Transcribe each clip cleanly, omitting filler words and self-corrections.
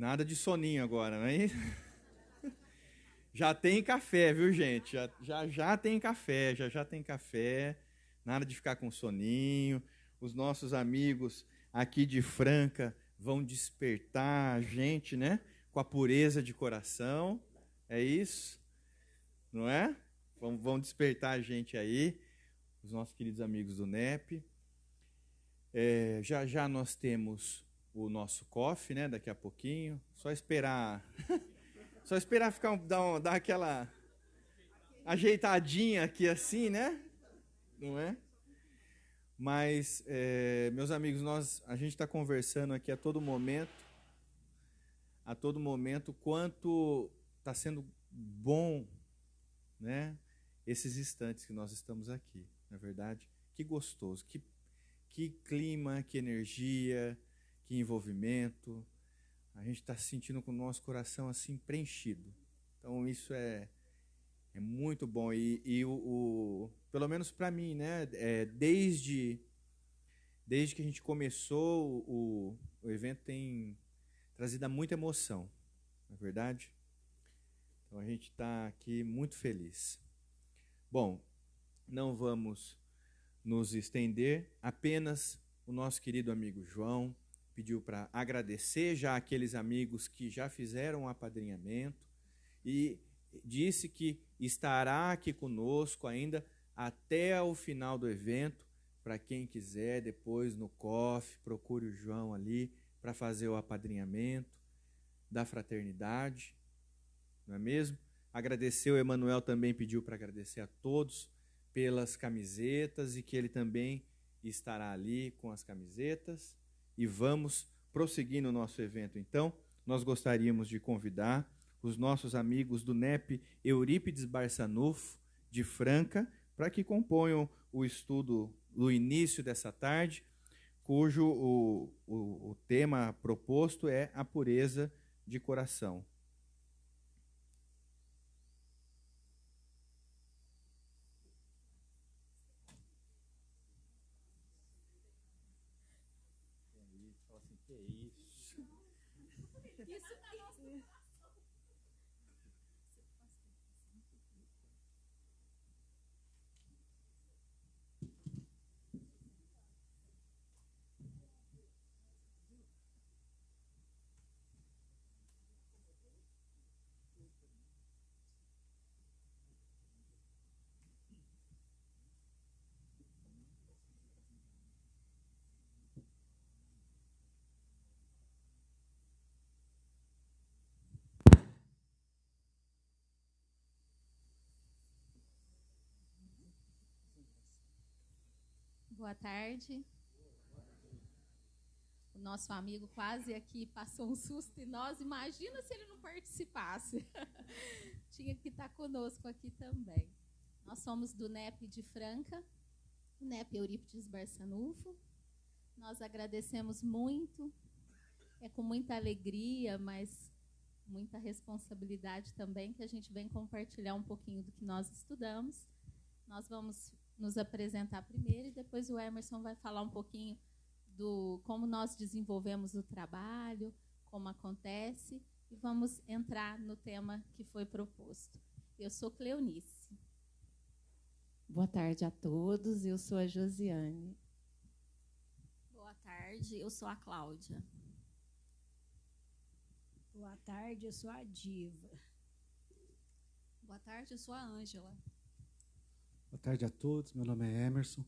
Nada de soninho agora, não é isso? Já tem café, viu, gente? Já tem café, já tem café. Nada de ficar com soninho. Os nossos amigos aqui de Franca vão despertar a gente, né? Com a pureza de coração. É isso? Não é? Vão despertar a gente aí, os nossos queridos amigos do NEP. Já nós temos o nosso coffee, né? Daqui a pouquinho. Só esperar dar aquela ajeitadinha aqui assim, né? Não é? Mas, meus amigos, a gente está conversando aqui a todo momento, quanto está sendo bom, né? Esses instantes que nós estamos aqui, não é verdade? Que gostoso, que clima, que energia, que envolvimento. A gente está se sentindo com o nosso coração assim preenchido. Então isso é muito bom. E pelo menos para mim, né? Desde que a gente começou, o evento tem trazido muita emoção, não é verdade? Então a gente está aqui muito feliz. Bom, não vamos nos estender, apenas o nosso querido amigo João pediu para agradecer já aqueles amigos que já fizeram o apadrinhamento e disse que estará aqui conosco ainda até o final do evento. Para quem quiser, depois no COF, procure o João ali para fazer o apadrinhamento da fraternidade, não é mesmo? Agradecer, o Emanuel também pediu para agradecer a todos pelas camisetas e que ele também estará ali com as camisetas. E vamos prosseguir no nosso evento. Então, nós gostaríamos de convidar os nossos amigos do NEP Eurípides Barçanufo, de Franca, para que componham o estudo no início dessa tarde, cujo o tema proposto é a pureza de coração. Boa tarde. O nosso amigo quase aqui passou um susto em nós. Imagina se ele não participasse. Tinha que estar conosco aqui também. Nós somos do NEP de Franca, o NEP Eurípides Barçanufo. Nós agradecemos muito, com muita alegria, mas muita responsabilidade também, que a gente vem compartilhar um pouquinho do que nós estudamos. Nós vamos nos apresentar primeiro e depois o Emerson vai falar um pouquinho do como nós desenvolvemos o trabalho, como acontece, e vamos entrar no tema que foi proposto. Eu sou Cleonice. Boa tarde a todos, eu sou a Josiane. Boa tarde, eu sou a Cláudia. Boa tarde, eu sou a Diva. Boa tarde, eu sou a Ângela. Boa tarde a todos, meu nome é Emerson.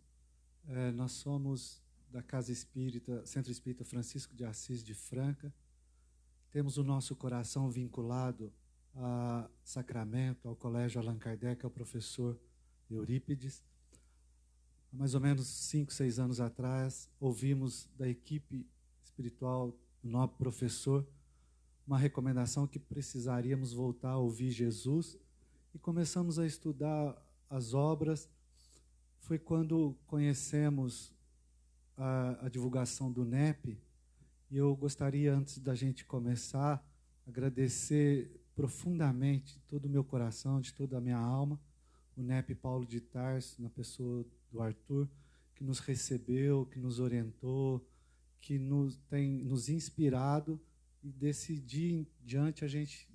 Nós somos da Casa Espírita, Centro Espírita Francisco de Assis de Franca. Temos o nosso coração vinculado a Sacramento, ao Colégio Allan Kardec, ao professor Eurípides. Há mais ou menos 5, 6 anos atrás, ouvimos da equipe espiritual do nobre professor uma recomendação que precisaríamos voltar a ouvir Jesus e começamos a estudar as obras. Foi quando conhecemos a divulgação do NEP, e eu gostaria, antes da gente começar, agradecer profundamente, de todo o meu coração, de toda a minha alma, o NEP Paulo de Tarso, na pessoa do Arthur, que nos recebeu, que nos orientou, que tem nos inspirado E desse dia em diante a gente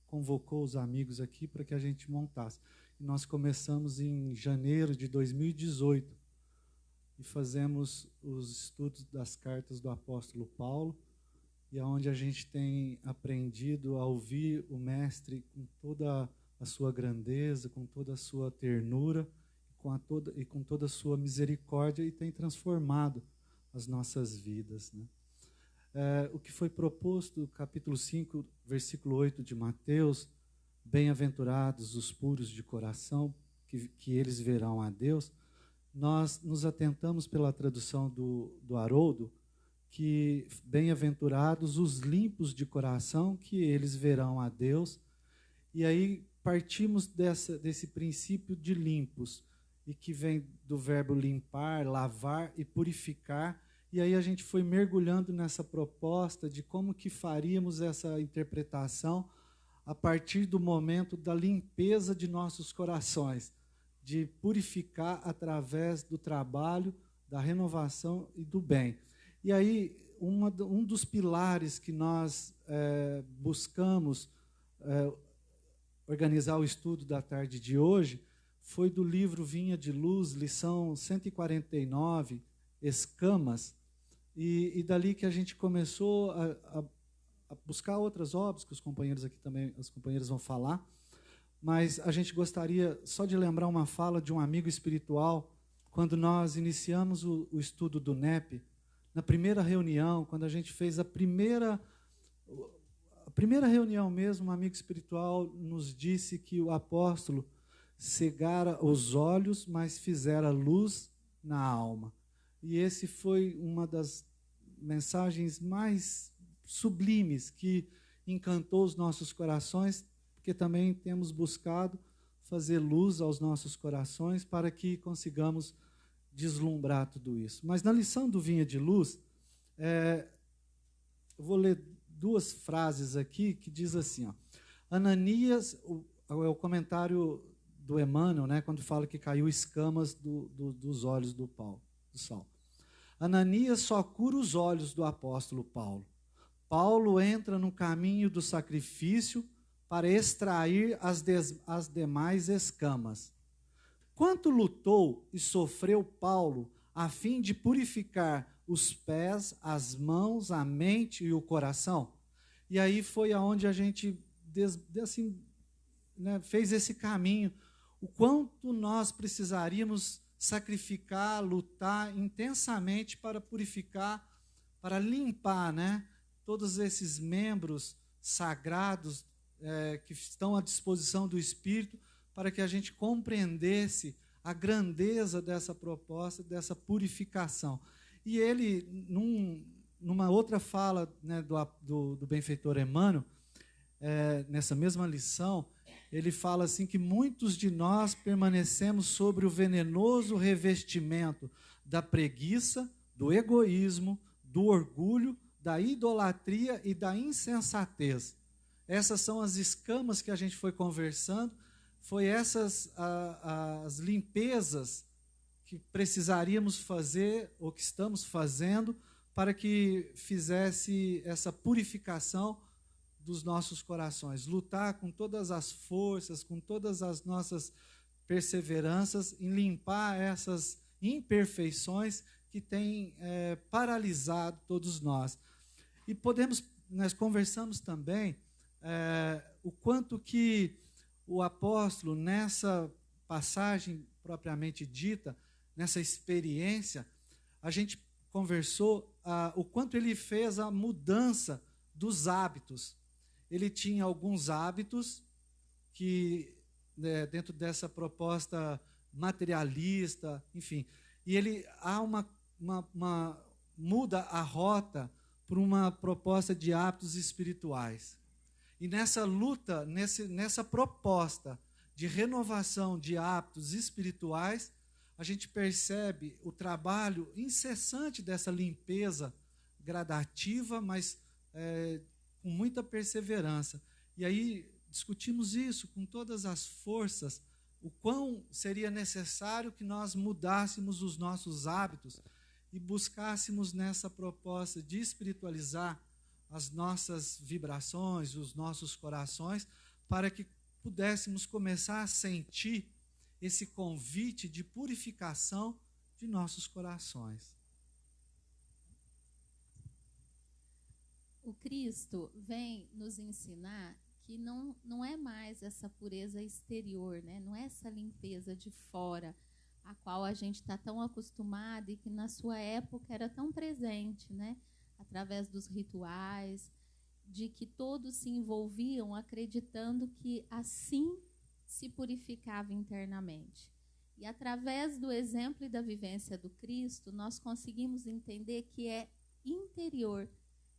convocou os amigos aqui para que a gente montasse. E nós começamos em janeiro de 2018 e fazemos os estudos das cartas do apóstolo Paulo, e aonde a gente tem aprendido a ouvir o mestre com toda a sua grandeza, com toda a sua ternura, com toda a sua misericórdia, e tem transformado as nossas vidas, né? O que foi proposto, capítulo 5, versículo 8 de Mateus: bem-aventurados os puros de coração, que eles verão a Deus. Nós nos atentamos pela tradução do Haroldo, que bem-aventurados os limpos de coração, que eles verão a Deus. E aí partimos desse princípio de limpos, e que vem do verbo limpar, lavar e purificar. E aí a gente foi mergulhando nessa proposta de como que faríamos essa interpretação a partir do momento da limpeza de nossos corações, de purificar através do trabalho, da renovação e do bem. E aí, um dos pilares que nós buscamos organizar o estudo da tarde de hoje foi do livro Vinha de Luz, lição 149, Escamas, e dali que a gente começou a buscar outras obras, que os companheiros aqui também, as companheiras vão falar, mas a gente gostaria só de lembrar uma fala de um amigo espiritual, quando nós iniciamos o estudo do NEP. Na primeira reunião, quando a gente fez a primeira reunião mesmo, um amigo espiritual nos disse que o apóstolo cegara os olhos, mas fizera luz na alma. E esse foi uma das mensagens mais sublimes que encantou os nossos corações, porque também temos buscado fazer luz aos nossos corações para que consigamos deslumbrar tudo isso. Mas na lição do Vinha de Luz, eu vou ler duas frases aqui que diz assim, ó: Ananias, é o comentário do Emmanuel, né, quando fala que caiu escamas dos olhos do Saulo. Ananias só cura os olhos do apóstolo Paulo. Paulo entra no caminho do sacrifício para extrair as demais escamas. Quanto lutou e sofreu Paulo a fim de purificar os pés, as mãos, a mente e o coração? E aí foi aonde a gente fez esse caminho. O quanto nós precisaríamos sacrificar, lutar intensamente para purificar, para limpar, né, todos esses membros sagrados que estão à disposição do Espírito, para que a gente compreendesse a grandeza dessa proposta, dessa purificação. E ele, numa outra fala, né, do benfeitor Emmanuel, nessa mesma lição, ele fala assim que muitos de nós permanecemos sobre o venenoso revestimento da preguiça, do egoísmo, do orgulho, da idolatria e da insensatez. Essas são as escamas que a gente foi conversando, foi essas as limpezas que precisaríamos fazer, ou que estamos fazendo, para que fizesse essa purificação dos nossos corações. Lutar com todas as forças, com todas as nossas perseveranças, em limpar essas imperfeições que têm paralisado todos nós. E nós conversamos também o quanto que o apóstolo, nessa passagem propriamente dita, nessa experiência, a gente conversou o quanto ele fez a mudança dos hábitos. Ele tinha alguns hábitos que, dentro dessa proposta materialista, enfim, e ele muda a rota para uma proposta de hábitos espirituais. E nessa luta, nessa proposta de renovação de hábitos espirituais, a gente percebe o trabalho incessante dessa limpeza gradativa, mas com muita perseverança. E aí discutimos isso com todas as forças, o quão seria necessário que nós mudássemos os nossos hábitos e buscássemos nessa proposta de espiritualizar as nossas vibrações, os nossos corações, para que pudéssemos começar a sentir esse convite de purificação de nossos corações. O Cristo vem nos ensinar que não é mais essa pureza exterior, né? Não é essa limpeza de fora, a qual a gente está tão acostumado e que na sua época era tão presente, né? Através dos rituais, de que todos se envolviam acreditando que assim se purificava internamente. E através do exemplo e da vivência do Cristo, nós conseguimos entender que é interior,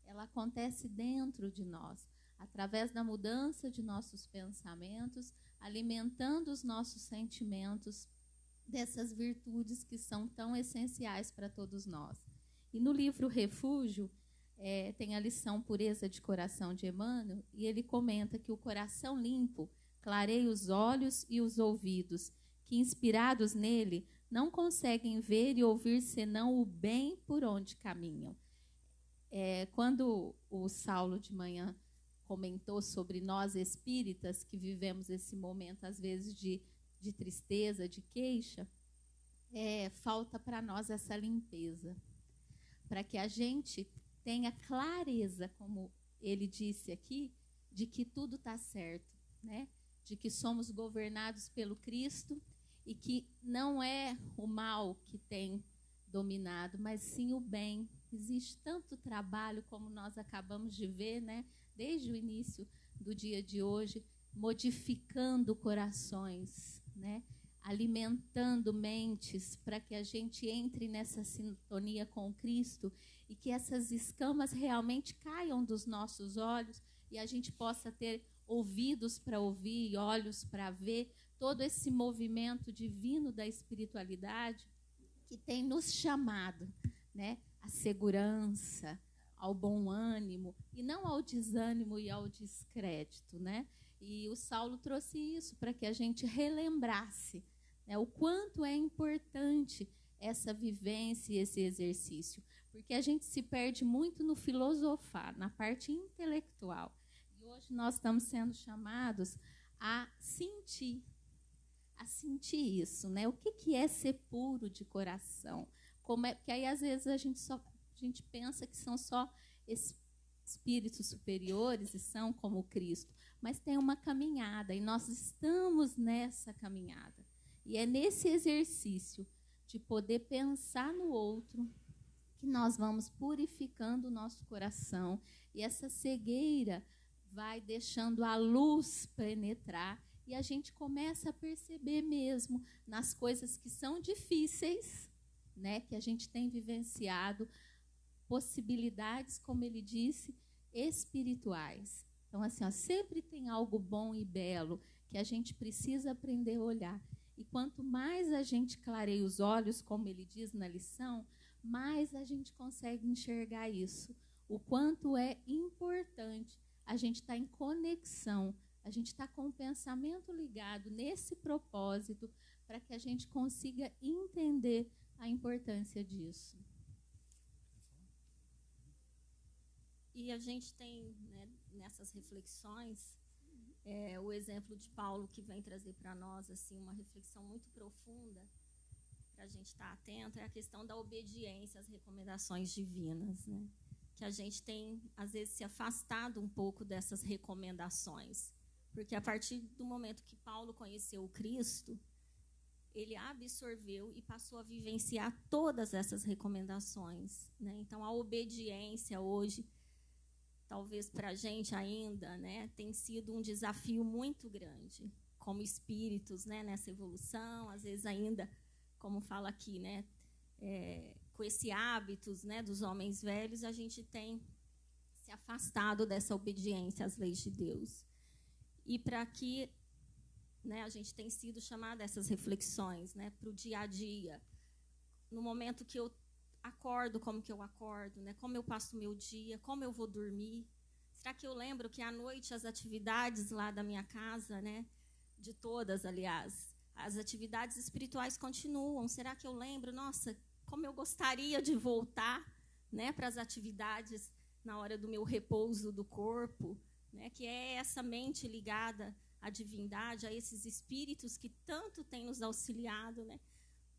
ela acontece dentro de nós, através da mudança de nossos pensamentos, alimentando os nossos sentimentos dessas virtudes que são tão essenciais para todos nós. E no livro Refúgio, tem a lição Pureza de Coração de Emmanuel, e ele comenta que o coração limpo clareia os olhos e os ouvidos, que inspirados nele não conseguem ver e ouvir senão o bem por onde caminham. Quando o Saulo de manhã comentou sobre nós espíritas que vivemos esse momento, às vezes, de tristeza, de queixa, falta para nós essa limpeza, para que a gente tenha clareza, como ele disse aqui, de que tudo está certo, né? De que somos governados pelo Cristo e que não é o mal que tem dominado, mas sim o bem. Existe tanto trabalho, como nós acabamos de ver, né? Desde o início do dia de hoje, modificando corações, né? Alimentando mentes para que a gente entre nessa sintonia com Cristo e que essas escamas realmente caiam dos nossos olhos e a gente possa ter ouvidos para ouvir e olhos para ver todo esse movimento divino da espiritualidade que tem nos chamado, né, à segurança, ao bom ânimo e não ao desânimo e ao descrédito, né? E o Saulo trouxe isso para que a gente relembrasse, né, o quanto é importante essa vivência e esse exercício, porque a gente se perde muito no filosofar, na parte intelectual. E hoje nós estamos sendo chamados a sentir isso, né? O que é ser puro de coração? Porque aí às vezes a gente pensa que são só espíritos superiores e são como Cristo, mas tem uma caminhada e nós estamos nessa caminhada. E é nesse exercício de poder pensar no outro que nós vamos purificando o nosso coração e essa cegueira vai deixando a luz penetrar e a gente começa a perceber mesmo nas coisas que são difíceis, né, que a gente tem vivenciado, possibilidades, como ele disse, espirituais. Então, assim, sempre tem algo bom e belo que a gente precisa aprender a olhar. E quanto mais a gente clareia os olhos, como ele diz na lição, mais a gente consegue enxergar isso. O quanto é importante a gente estar em conexão, a gente estar com o pensamento ligado nesse propósito para que a gente consiga entender a importância disso. E a gente tem, né, nessas reflexões, o exemplo de Paulo, que vem trazer para nós assim, uma reflexão muito profunda, para a gente estar atento, é a questão da obediência às recomendações divinas, né? Que a gente tem, às vezes, se afastado um pouco dessas recomendações. Porque a partir do momento que Paulo conheceu o Cristo, ele absorveu e passou a vivenciar todas essas recomendações, né? Então, a obediência hoje, talvez para a gente ainda, né, tem sido um desafio muito grande, como espíritos, né, nessa evolução, às vezes ainda, como fala aqui, né, com esse hábitos, né, dos homens velhos, a gente tem se afastado dessa obediência às leis de Deus. E para que, né, a gente tem sido chamada a essas reflexões, né, para o dia a dia, no momento que eu acordo, como que eu acordo, né, como eu passo o meu dia, como eu vou dormir. Será que eu lembro que à noite as atividades lá da minha casa, né, de todas, aliás, as atividades espirituais continuam? Será que eu lembro, nossa, como eu gostaria de voltar, né, para as atividades na hora do meu repouso do corpo, né, que é essa mente ligada à divindade, a esses espíritos que tanto têm nos auxiliado, né?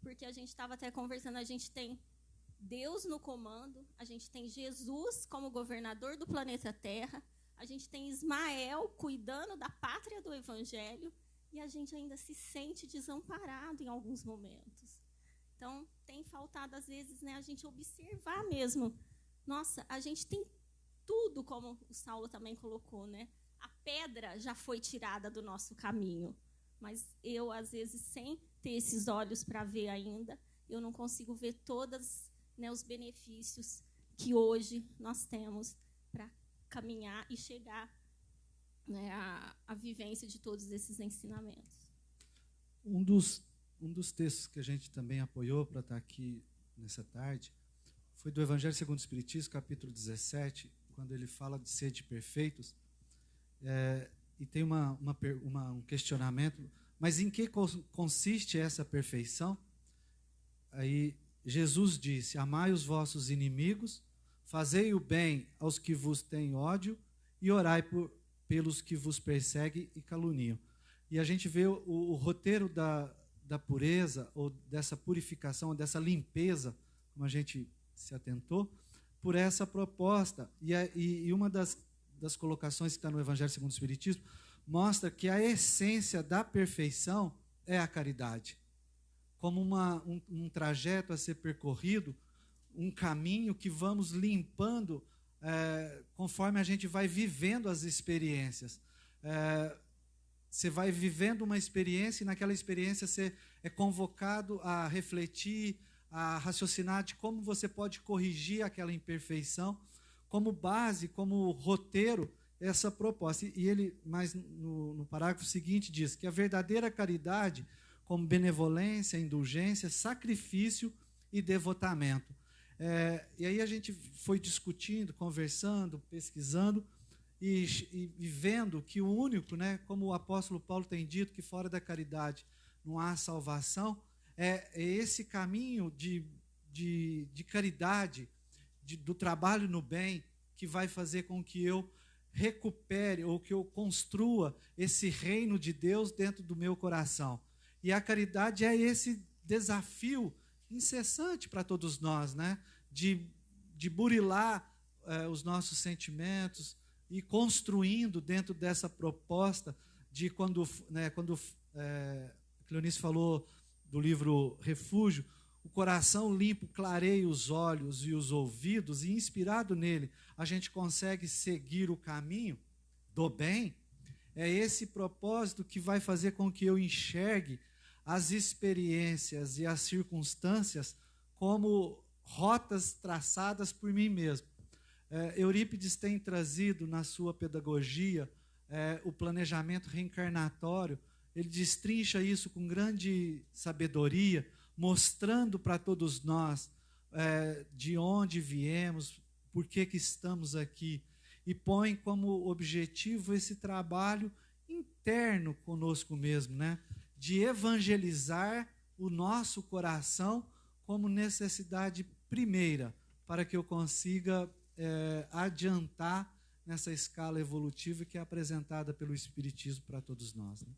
Porque a gente estava até conversando, a gente tem Deus no comando, a gente tem Jesus como governador do planeta Terra, a gente tem Ismael cuidando da pátria do Evangelho, e a gente ainda se sente desamparado em alguns momentos. Então, tem faltado, às vezes, né, a gente observar mesmo. Nossa, a gente tem tudo, como o Saulo também colocou, né? A pedra já foi tirada do nosso caminho, mas eu, às vezes, sem ter esses olhos para ver ainda, eu não consigo ver todos, né, os benefícios que hoje nós temos para caminhar e chegar, né, à vivência de todos esses ensinamentos. Um dos textos que a gente também apoiou para estar aqui nessa tarde foi do Evangelho segundo o Espiritismo, capítulo 17, quando ele fala de sede perfeitos, e tem um questionamento, mas em que consiste essa perfeição? Aí Jesus disse: amai os vossos inimigos, fazei o bem aos que vos têm ódio e orai pelos que vos perseguem e caluniam. E a gente vê o roteiro da pureza, ou dessa purificação, ou dessa limpeza, como a gente se atentou, por essa proposta. E uma das colocações que está no Evangelho segundo o Espiritismo mostra que a essência da perfeição é a caridade. Como um trajeto a ser percorrido, um caminho que vamos limpando conforme a gente vai vivendo as experiências. Você vai vivendo uma experiência e naquela experiência você é convocado a refletir, a raciocinar de como você pode corrigir aquela imperfeição, como base, como roteiro, essa proposta. E ele, mais no parágrafo seguinte, diz que a verdadeira caridade, como benevolência, indulgência, sacrifício e devotamento. E aí a gente foi discutindo, conversando, pesquisando, e vendo que o único, né, como o apóstolo Paulo tem dito, que fora da caridade não há salvação, é esse caminho de caridade, do trabalho no bem, que vai fazer com que eu recupere ou que eu construa esse reino de Deus dentro do meu coração. E a caridade é esse desafio incessante para todos nós, né, de burilar os nossos sentimentos, e construindo dentro dessa proposta de quando Cleonice falou do livro Refúgio, o coração limpo clareia os olhos e os ouvidos, e inspirado nele a gente consegue seguir o caminho do bem. É esse propósito que vai fazer com que eu enxergue as experiências e as circunstâncias como rotas traçadas por mim mesmo. Eurípides tem trazido na sua pedagogia o planejamento reencarnatório. Ele destrincha isso com grande sabedoria, mostrando para todos nós de onde viemos, por que estamos aqui, e põe como objetivo esse trabalho interno conosco mesmo, né? De evangelizar o nosso coração como necessidade primeira, para que eu consiga adiantar nessa escala evolutiva que é apresentada pelo Espiritismo para todos nós, né?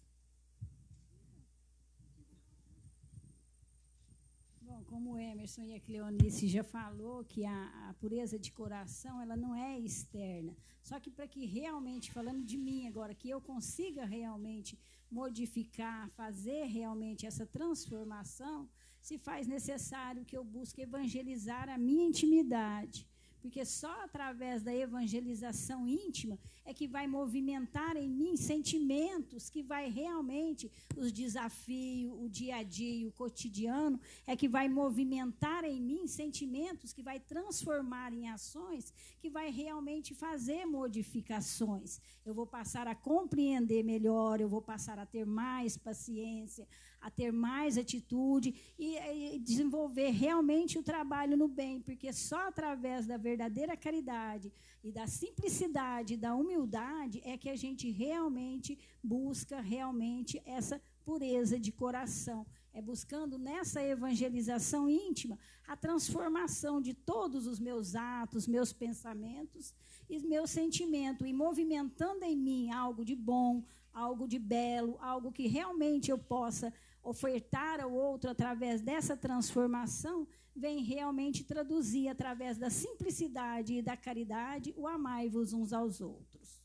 Bom, como o Emerson e a Cleonice já falou, que a pureza de coração, ela não é externa. Só que para que realmente, falando de mim agora, que eu consiga realmente modificar, fazer realmente essa transformação, se faz necessário que eu busque evangelizar a minha intimidade. Porque só através da evangelização íntima é que vai movimentar em mim sentimentos que vai realmente, os desafios, o dia a dia, o cotidiano, é que vai movimentar em mim sentimentos que vai transformar em ações, que vai realmente fazer modificações. Eu vou passar a compreender melhor, eu vou passar a ter mais paciência, a ter mais atitude e desenvolver realmente o trabalho no bem, porque só através da verdadeira caridade e da simplicidade, da humildade, é que a gente realmente busca realmente essa pureza de coração. É buscando nessa evangelização íntima a transformação de todos os meus atos, meus pensamentos e meus sentimentos, e movimentando em mim algo de bom, algo de belo, algo que realmente eu possa ofertar ao outro através dessa transformação, vem realmente traduzir através da simplicidade e da caridade o amai-vos uns aos outros.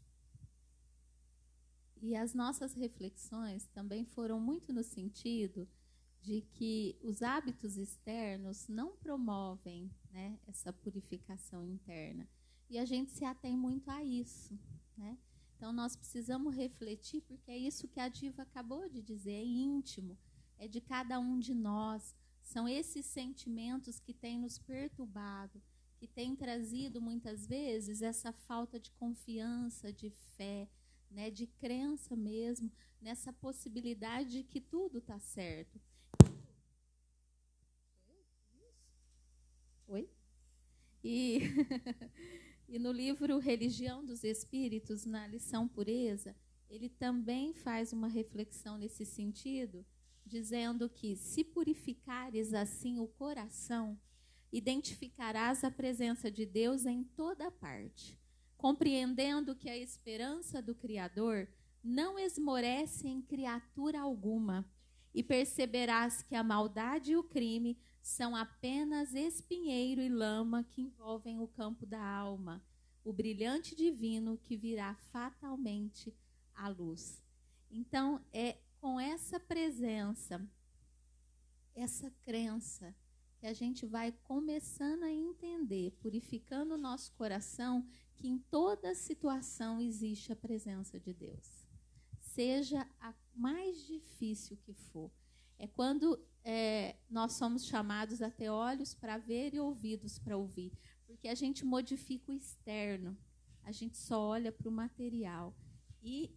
E as nossas reflexões também foram muito no sentido de que os hábitos externos não promovem, né, essa purificação interna. E a gente se atém muito a isso, né? Então, nós precisamos refletir, porque é isso que a Diva acabou de dizer, é íntimo, é de cada um de nós. São esses sentimentos que têm nos perturbado, que têm trazido, muitas vezes, essa falta de confiança, de fé, né, de crença mesmo, nessa possibilidade de que tudo está certo. Oi? E no livro Religião dos Espíritos, na lição Pureza, ele também faz uma reflexão nesse sentido, dizendo que, se purificares assim o coração, identificarás a presença de Deus em toda parte, compreendendo que a esperança do Criador não esmorece em criatura alguma, e perceberás que a maldade e o crime são apenas espinheiro e lama que envolvem o campo da alma, o brilhante divino que virá fatalmente à luz. Então, é com essa presença, essa crença, que a gente vai começando a entender, purificando o nosso coração, que em toda situação existe a presença de Deus. Seja a mais difícil que for. É quando nós somos chamados a ter olhos para ver e ouvidos para ouvir, porque a gente modifica o externo, a gente só olha para o material. E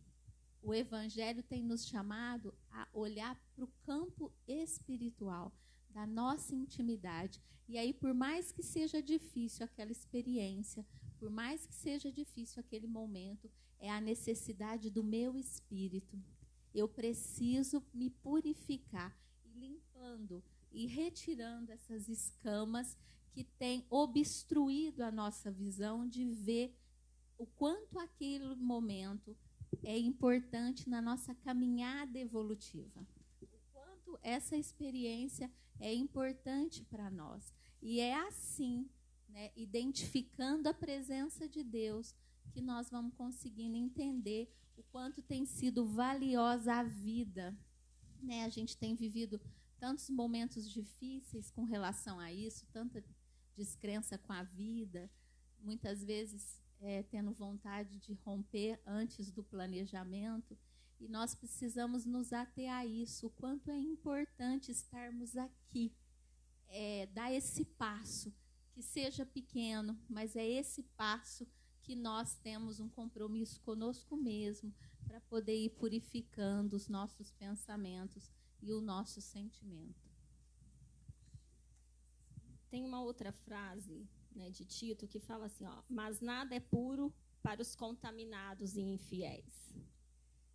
o Evangelho tem nos chamado a olhar para o campo espiritual, da nossa intimidade. E aí, por mais que seja difícil aquela experiência, por mais que seja difícil aquele momento, é a necessidade do meu espírito. Eu preciso me purificar, e limpando e retirando essas escamas que têm obstruído a nossa visão de ver o quanto aquele momento é importante na nossa caminhada evolutiva. O quanto essa experiência é importante para nós. E é assim, né, identificando a presença de Deus, que nós vamos conseguindo entender o quanto tem sido valiosa a vida, né? A gente tem vivido tantos momentos difíceis com relação a isso, tanta descrença com a vida, muitas vezes tendo vontade de romper antes do planejamento, e nós precisamos nos ater a isso, o quanto é importante estarmos aqui, dar esse passo, que seja pequeno, mas é esse passo que nós temos um compromisso conosco mesmo para poder ir purificando os nossos pensamentos e o nosso sentimento. Tem uma outra frase, né, de Tito que fala assim, ó, mas nada é puro para os contaminados e infiéis.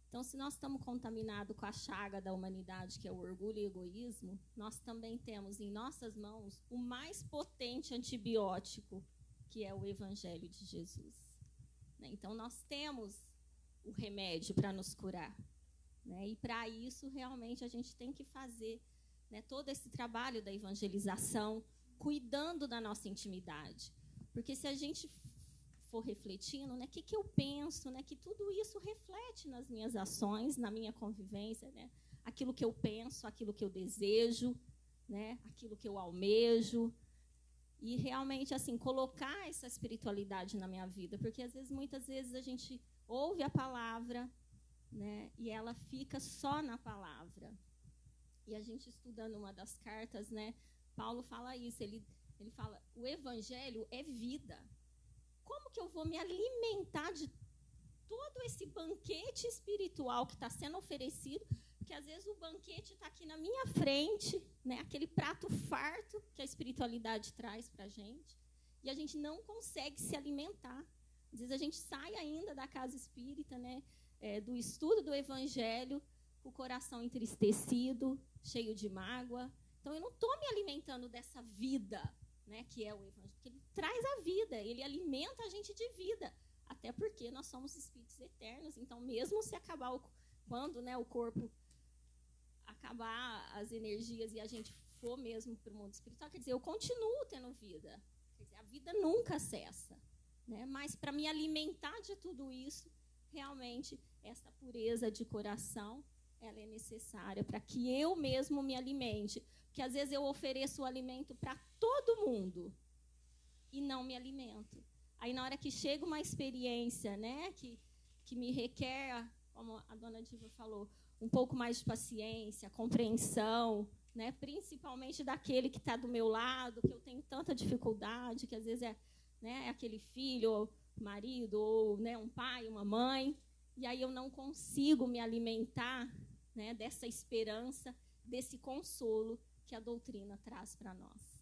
Então, se nós estamos contaminados com a chaga da humanidade, que é o orgulho e o egoísmo, nós também temos em nossas mãos o mais potente antibiótico, que é o Evangelho de Jesus. Então, nós temos o remédio para nos curar, né? E, para isso, realmente, a gente tem que fazer, né, todo esse trabalho da evangelização, cuidando da nossa intimidade. Porque se a gente for refletindo, né, que eu penso, né, que tudo isso reflete nas minhas ações, na minha convivência, né? Aquilo que eu penso, aquilo que eu desejo, né, aquilo que eu almejo. E realmente, assim, colocar essa espiritualidade na minha vida. Porque, às vezes, muitas vezes, a gente ouve a palavra, né, e ela fica só na palavra. E a gente estudando uma das cartas, né, Paulo fala isso. Ele fala, o Evangelho é vida. Como que eu vou me alimentar de todo esse banquete espiritual que está sendo oferecido? Porque, às vezes, o banquete está aqui na minha frente, né? Aquele prato farto que a espiritualidade traz para a gente. e a gente não consegue se alimentar. Às vezes a gente sai ainda da casa espírita, né, do estudo do evangelho, com o coração entristecido, cheio de mágoa. Então, eu não estou me alimentando dessa vida, né, que é o evangelho, porque ele traz a vida, ele alimenta a gente de vida, até porque nós somos espíritos eternos. Então, mesmo se acabar, quando, né, o corpo acabar as energias e a gente for mesmo para o mundo espiritual, quer dizer, eu continuo tendo vida. Quer dizer, a vida nunca cessa, né? Mas para me alimentar de tudo isso, realmente, essa pureza de coração, ela é necessária para que eu mesmo me alimente. Porque às vezes eu ofereço o alimento para todo mundo e não me alimento. Aí, na hora que chega uma experiência, né, que me requer, como a dona Diva falou, um pouco mais de paciência, compreensão, né, principalmente daquele que está do meu lado, que eu tenho tanta dificuldade, que às vezes é aquele filho, ou marido, ou, né, um pai, uma mãe, e aí eu não consigo me alimentar, né, dessa esperança, desse consolo que a doutrina traz para nós.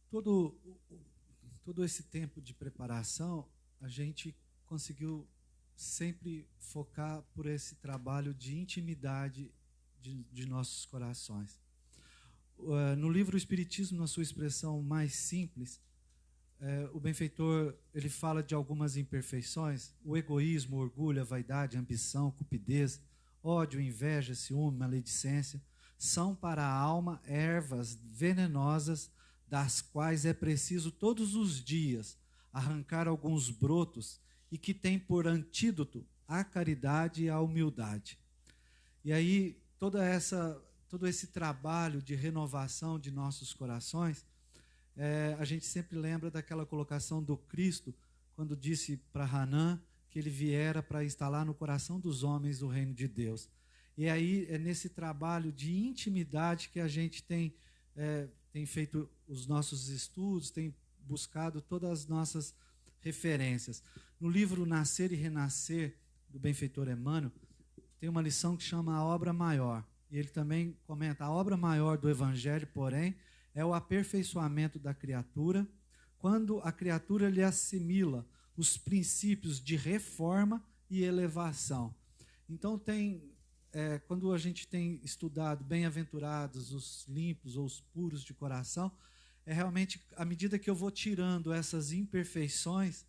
Todo esse tempo de preparação, a gente conseguiu sempre focar por esse trabalho de intimidade de nossos corações. No livro Espiritismo, na sua expressão mais simples, o benfeitor ele fala de algumas imperfeições: o egoísmo, o orgulho, a vaidade, a ambição, a cupidez, ódio, inveja, ciúme, maledicência, são para a alma ervas venenosas, das quais é preciso todos os dias arrancar alguns brotos, e que tem por antídoto a caridade e a humildade. E aí, todo esse trabalho de renovação de nossos corações, a gente sempre lembra daquela colocação do Cristo, quando disse para Hanan que ele viera para instalar no coração dos homens o reino de Deus. E aí, é nesse trabalho de intimidade que a gente tem feito os nossos estudos, tem buscado todas as nossas referências. No livro Nascer e Renascer, do benfeitor Emmanuel, tem uma lição que chama a obra maior. E ele também comenta: a obra maior do Evangelho, porém, é o aperfeiçoamento da criatura, quando a criatura lhe assimila os princípios de reforma e elevação. Então, quando a gente tem estudado bem-aventurados os limpos ou os puros de coração, realmente, à medida que eu vou tirando essas imperfeições,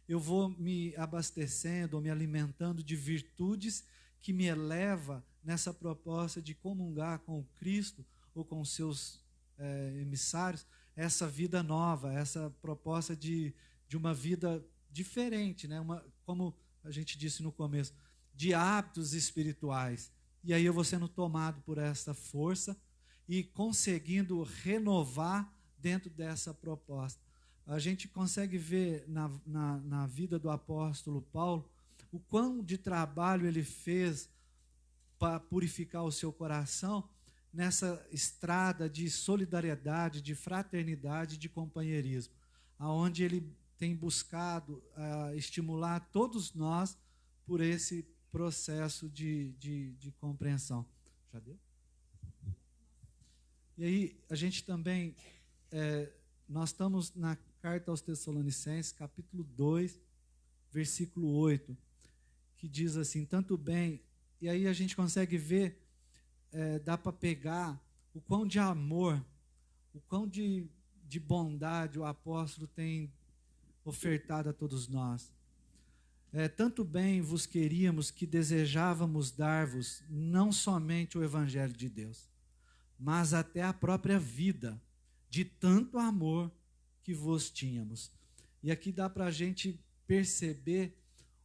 eu vou me abastecendo ou me alimentando de virtudes que me eleva nessa proposta de comungar com o Cristo ou com os seus emissários, essa vida nova, essa proposta de uma vida diferente, né? Como a gente disse no começo, de hábitos espirituais. E aí eu vou sendo tomado por essa força e conseguindo renovar dentro dessa proposta. A gente consegue ver na vida do apóstolo Paulo o quão de trabalho ele fez para purificar o seu coração nessa estrada de solidariedade, de fraternidade, de companheirismo, aonde ele tem buscado estimular todos nós por esse processo de compreensão. Já deu? E aí, a gente também, nós estamos na Carta aos Tessalonicenses, capítulo 2, versículo 8, que diz assim: tanto bem, e aí a gente consegue ver, dá para pegar o quão de amor, o quão de bondade o apóstolo tem ofertado a todos nós. Tanto bem vos queríamos que desejávamos dar-vos não somente o Evangelho de Deus, mas até a própria vida, de tanto amor que vos tínhamos. E aqui dá para a gente perceber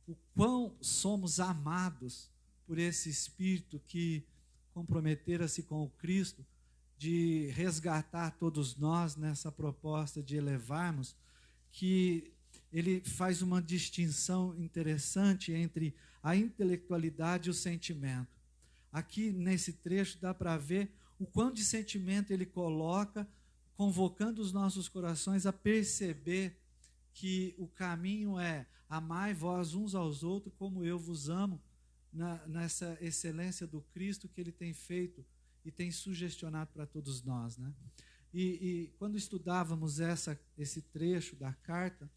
o quão somos amados por esse Espírito que comprometera-se com o Cristo, de resgatar todos nós nessa proposta de elevarmos, que ele faz uma distinção interessante entre a intelectualidade e o sentimento. Aqui nesse trecho dá para ver o quão de sentimento ele coloca, convocando os nossos corações a perceber que o caminho é: amai vós uns aos outros como eu vos amo, nessa excelência do Cristo que ele tem feito e tem sugestionado para todos nós, né? E quando estudávamos esse trecho da carta,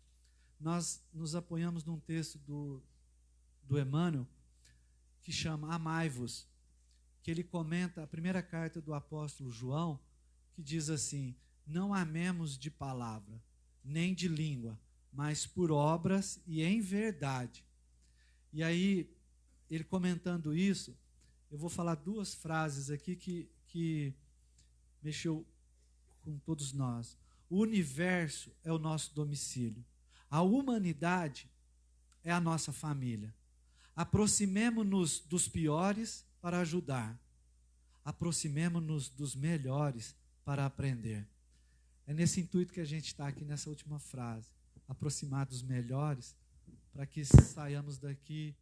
nós nos apoiamos num texto do Emmanuel, que chama Amai-vos, que ele comenta a primeira carta do apóstolo João, que diz assim: não amemos de palavra, nem de língua, mas por obras e em verdade. E aí, ele comentando isso, eu vou falar duas frases aqui que mexeu com todos nós. O universo é o nosso domicílio. A humanidade é a nossa família. Aproximemo-nos dos piores para ajudar. Aproximemo-nos dos melhores para aprender. É nesse intuito que a gente está aqui nessa última frase. Aproximar dos melhores para que saiamos daqui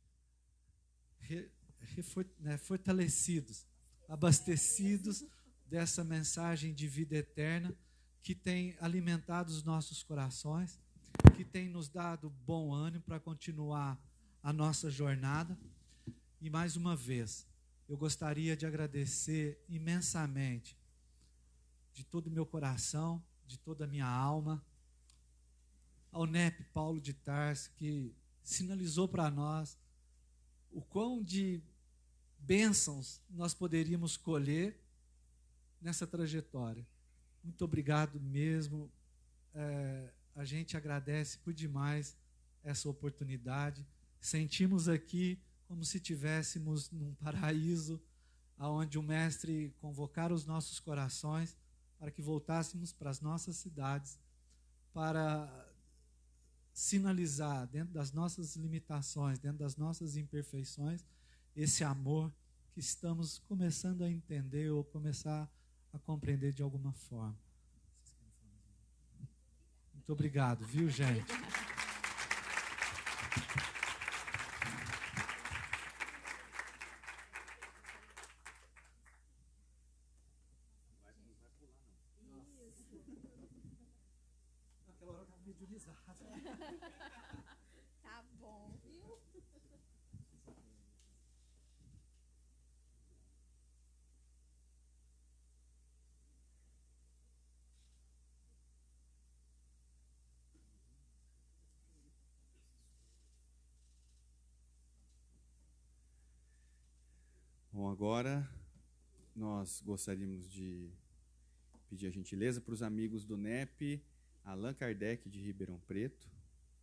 fortalecidos, abastecidos dessa mensagem de vida eterna que tem alimentado os nossos corações, que tem nos dado bom ânimo para continuar a nossa jornada. E mais uma vez, eu gostaria de agradecer imensamente, de todo o meu coração, de toda a minha alma, ao NEP Paulo de Tarso, que sinalizou para nós o quão de bênçãos nós poderíamos colher nessa trajetória. Muito obrigado mesmo. A gente agradece por demais essa oportunidade. Sentimos aqui como se estivéssemos num paraíso, onde o Mestre convocara os nossos corações para que voltássemos para as nossas cidades, para sinalizar, dentro das nossas limitações, dentro das nossas imperfeições, esse amor que estamos começando a entender ou começar a compreender de alguma forma. Muito obrigado, viu, gente? Tá bom, viu? Bom, agora nós gostaríamos de pedir a gentileza para os amigos do NEP Allan Kardec de Ribeirão Preto,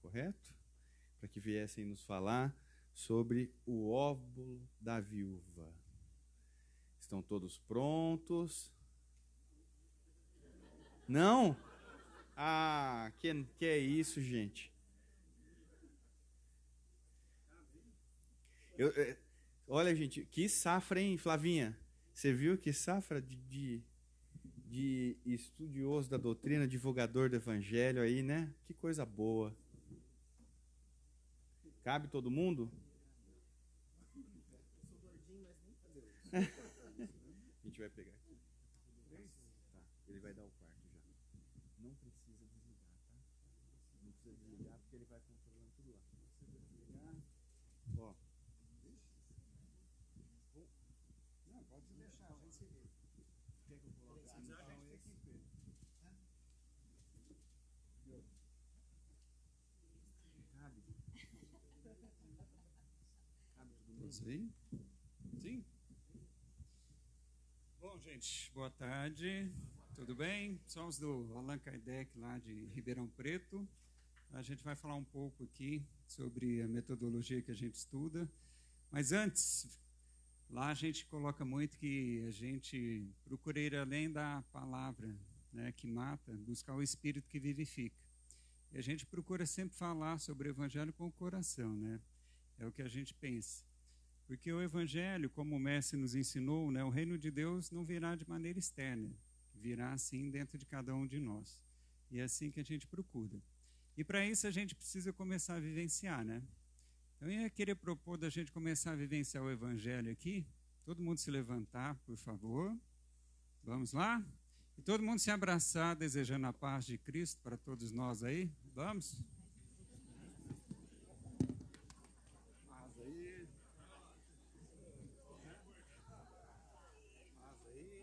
correto? Para que viessem nos falar sobre o óvulo da viúva. Estão todos prontos? Não? Ah, que é isso, gente? Olha, gente, que safra, hein, Flavinha? Você viu que safra de estudioso da doutrina, divulgador do evangelho aí, né? Que coisa boa. Cabe todo mundo? A gente vai pegar aqui. Tá, ele vai dar o quarto já. Não precisa desligar, tá? Não precisa desligar porque ele vai controlando tudo lá. Não precisa desligar. Ó. Não, pode deixar, a gente se vê. Quer que eu coloque a missão aí aqui? Cabe. Cabe todo mundo. Sim? Sim? Bom, gente, boa tarde. Tudo bem? Somos do Allan Kardec, lá de Ribeirão Preto. A gente vai falar um pouco aqui sobre a metodologia que a gente estuda. Mas antes, lá a gente coloca muito que a gente procura ir além da palavra, né, que mata, buscar o Espírito que vivifica. E a gente procura sempre falar sobre o Evangelho com o coração, né? É o que a gente pensa. Porque o Evangelho, como o Mestre nos ensinou, né, o reino de Deus não virá de maneira externa, virá assim dentro de cada um de nós. E é assim que a gente procura. E para isso a gente precisa começar a vivenciar, né? Então eu ia querer propor da gente começar a vivenciar o Evangelho aqui. Todo mundo se levantar, por favor. Vamos lá? E todo mundo se abraçar, desejando a paz de Cristo para todos nós aí. Vamos? Paz aí. Paz aí.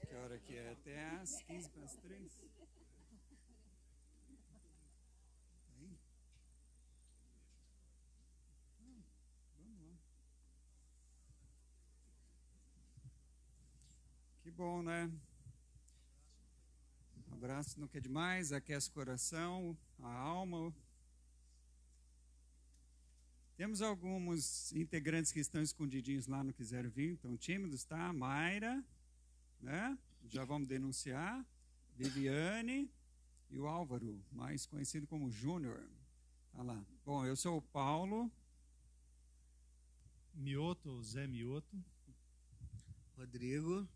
Que hora que é? Até às 15:45. Hein? Vamos lá. Que bom, né? Abraço não quer demais, aquece o coração, a alma. Temos alguns integrantes que estão escondidinhos lá, não quiseram vir, estão tímidos, tá? Mayra, né? Já vamos denunciar. Viviane e o Álvaro, mais conhecido como Júnior. Tá lá. Bom, eu sou o Paulo. Mioto, Zé Mioto. Rodrigo.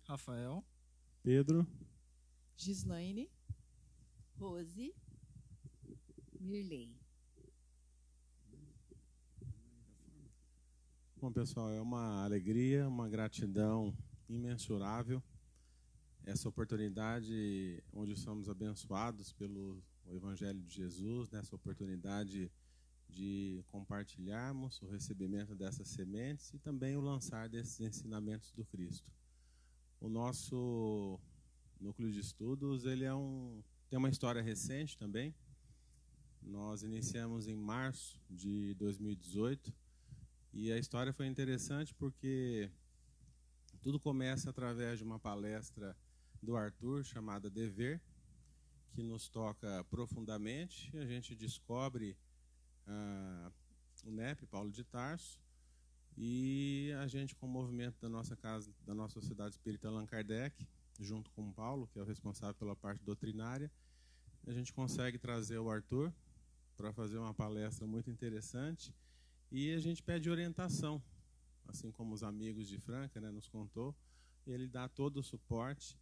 Rafael. Pedro. Gislaine. Rose. Mirley. Bom, pessoal, é uma alegria, uma gratidão imensurável essa oportunidade onde somos abençoados pelo Evangelho de Jesus, nessa oportunidade de compartilharmos o recebimento dessas sementes e também o lançar desses ensinamentos do Cristo. O nosso núcleo de estudos ele tem uma história recente também. Nós iniciamos em março de 2018 e a história foi interessante porque tudo começa através de uma palestra do Arthur chamada Dever, que nos toca profundamente. A gente descobre o NEP, Paulo de Tarso, e a gente, com o movimento da nossa casa, da nossa Sociedade Espírita Allan Kardec, junto com o Paulo, que é o responsável pela parte doutrinária, a gente consegue trazer o Arthur para fazer uma palestra muito interessante e a gente pede orientação, assim como os amigos de Franca, né, nos contou. Ele dá todo o suporte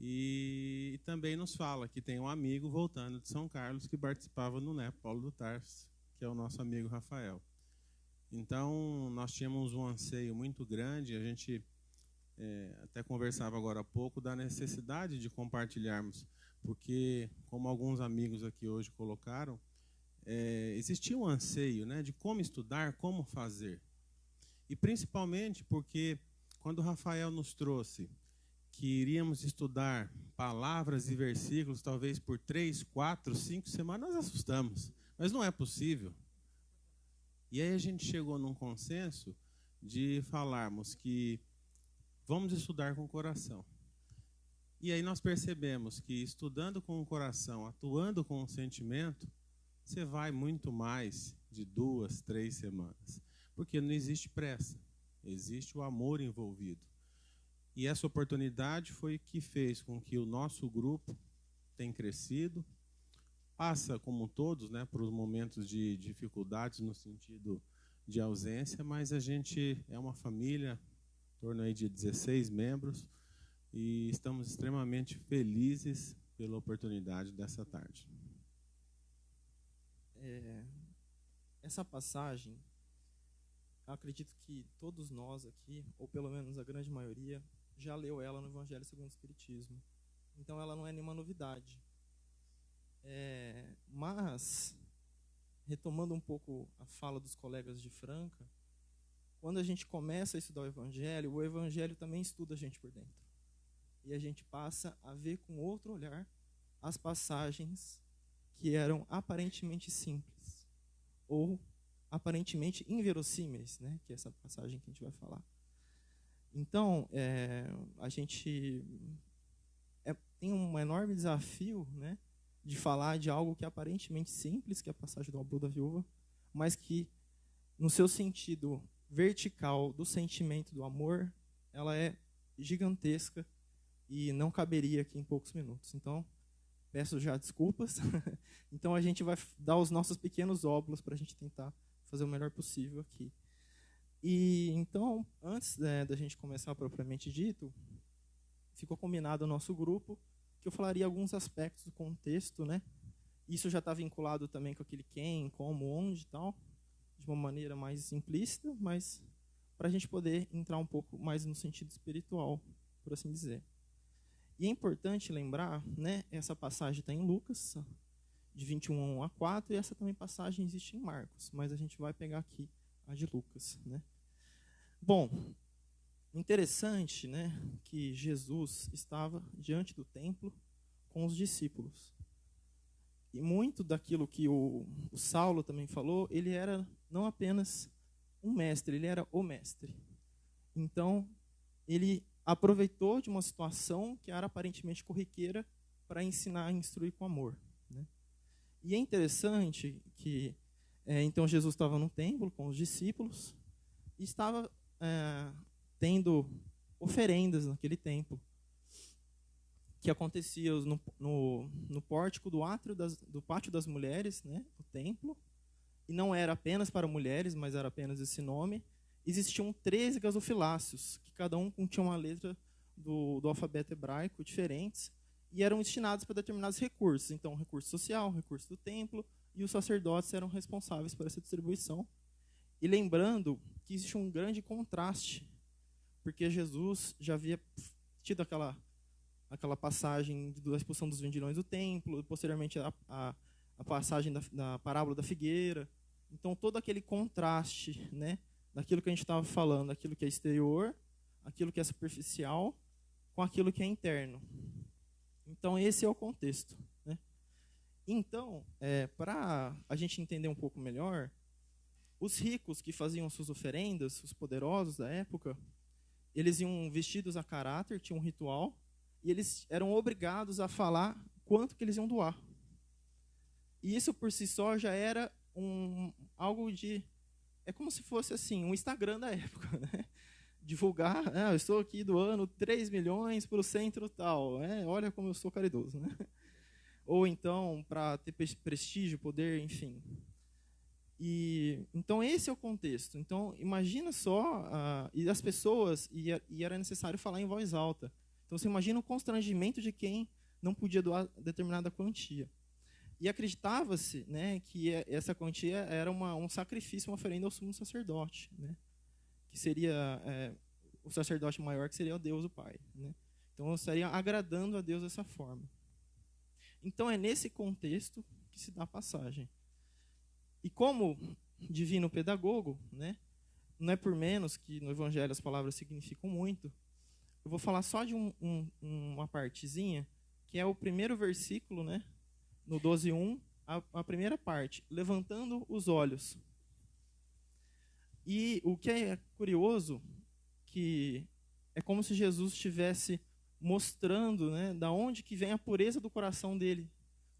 e também nos fala que tem um amigo voltando de São Carlos que participava no NEP, Paulo do Tarso, que é o nosso amigo Rafael. Então, nós tínhamos um anseio muito grande, a gente até conversava agora há pouco da necessidade de compartilharmos, porque, como alguns amigos aqui hoje colocaram, existia um anseio, né, de como estudar, como fazer. E principalmente porque, quando o Rafael nos trouxe que iríamos estudar palavras e versículos, talvez por 3, 4, 5 semanas, nós assustamos. Mas não é possível. E aí a gente chegou num consenso de falarmos que vamos estudar com o coração. E aí nós percebemos que estudando com o coração, atuando com o sentimento, você vai muito mais de 2, 3 semanas. Porque não existe pressa, existe o amor envolvido. E essa oportunidade foi que fez com que o nosso grupo tenha crescido, passa, como todos, né, por momentos de dificuldades no sentido de ausência, mas a gente é uma família, em torno aí de 16 membros, e estamos extremamente felizes pela oportunidade dessa tarde. Essa passagem, eu acredito que todos nós aqui, ou pelo menos a grande maioria, já leu ela no Evangelho segundo o Espiritismo. Então ela não é nenhuma novidade. Mas, retomando um pouco a fala dos colegas de Franca, quando a gente começa a estudar o Evangelho também estuda a gente por dentro. E a gente passa a ver com outro olhar as passagens que eram aparentemente simples, ou aparentemente inverossímeis, né? Que é essa passagem que a gente vai falar. Então, a gente tem um enorme desafio, né, de falar de algo que é aparentemente simples, que é a passagem do Albu da Viúva, mas que, no seu sentido vertical do sentimento do amor, ela é gigantesca e não caberia aqui em poucos minutos. Então, peço já desculpas. Então, a gente vai dar os nossos pequenos óbulos para a gente tentar fazer o melhor possível aqui. E então, antes da gente começar propriamente dito, ficou combinado o nosso grupo que eu falaria alguns aspectos do contexto, né? Isso já está vinculado também com aquele quem, como, onde e tal, de uma maneira mais implícita, mas para a gente poder entrar um pouco mais no sentido espiritual, por assim dizer. E é importante lembrar, né? Essa passagem está em Lucas, de 21 a 4, e essa também passagem existe em Marcos, mas a gente vai pegar aqui a de Lucas, né? Bom, interessante, né, que Jesus estava diante do templo com os discípulos. E muito daquilo que o Saulo também falou, ele era não apenas um mestre, ele era o mestre. Então, ele aproveitou de uma situação que era aparentemente corriqueira para ensinar e instruir com amor, né? E é interessante que, então, Jesus estava no templo com os discípulos e estava tendo oferendas naquele templo, que acontecia no pórtico do átrio do pátio das mulheres, né, do templo, e não era apenas para mulheres, mas era apenas esse nome. Existiam 13 gasofiláceos, que cada um continha uma letra do alfabeto hebraico diferentes, e eram destinados para determinados recursos. Então, recurso social, recurso do templo, e os sacerdotes eram responsáveis por essa distribuição. E lembrando que existe um grande contraste, porque Jesus já havia tido aquela passagem da expulsão dos vendilhões do templo, posteriormente a passagem da parábola da figueira. Então, todo aquele contraste, né, daquilo que a gente estava falando, aquilo que é exterior, aquilo que é superficial, com aquilo que é interno. Então, esse é o contexto, né? Então, para a gente entender um pouco melhor, os ricos que faziam suas oferendas, os poderosos da época, eles iam vestidos a caráter, tinham um ritual, e eles eram obrigados a falar quanto que eles iam doar. E isso por si só já era algo de... É como se fosse assim, um Instagram da época, né? Divulgar, eu estou aqui doando 3 milhões para o centro tal, olha como eu sou caridoso, né? Ou então, para ter prestígio, poder, enfim. Então, esse é o contexto. Então, imagina só, e as pessoas, e era necessário falar em voz alta. Então, você imagina o constrangimento de quem não podia doar determinada quantia. E acreditava-se, né, que essa quantia era um sacrifício, uma oferenda ao sumo sacerdote, né, que seria o sacerdote maior, que seria o Deus, o Pai, né? Então, eu estaria agradando a Deus dessa forma. Então, é nesse contexto que se dá a passagem. E como divino pedagogo, né, não é por menos que no Evangelho as palavras significam muito, eu vou falar só de uma partezinha, que é o primeiro versículo, né, no 12:1, a primeira parte, levantando os olhos. E o que é curioso, que é como se Jesus estivesse mostrando, né, da onde que vem a pureza do coração dele,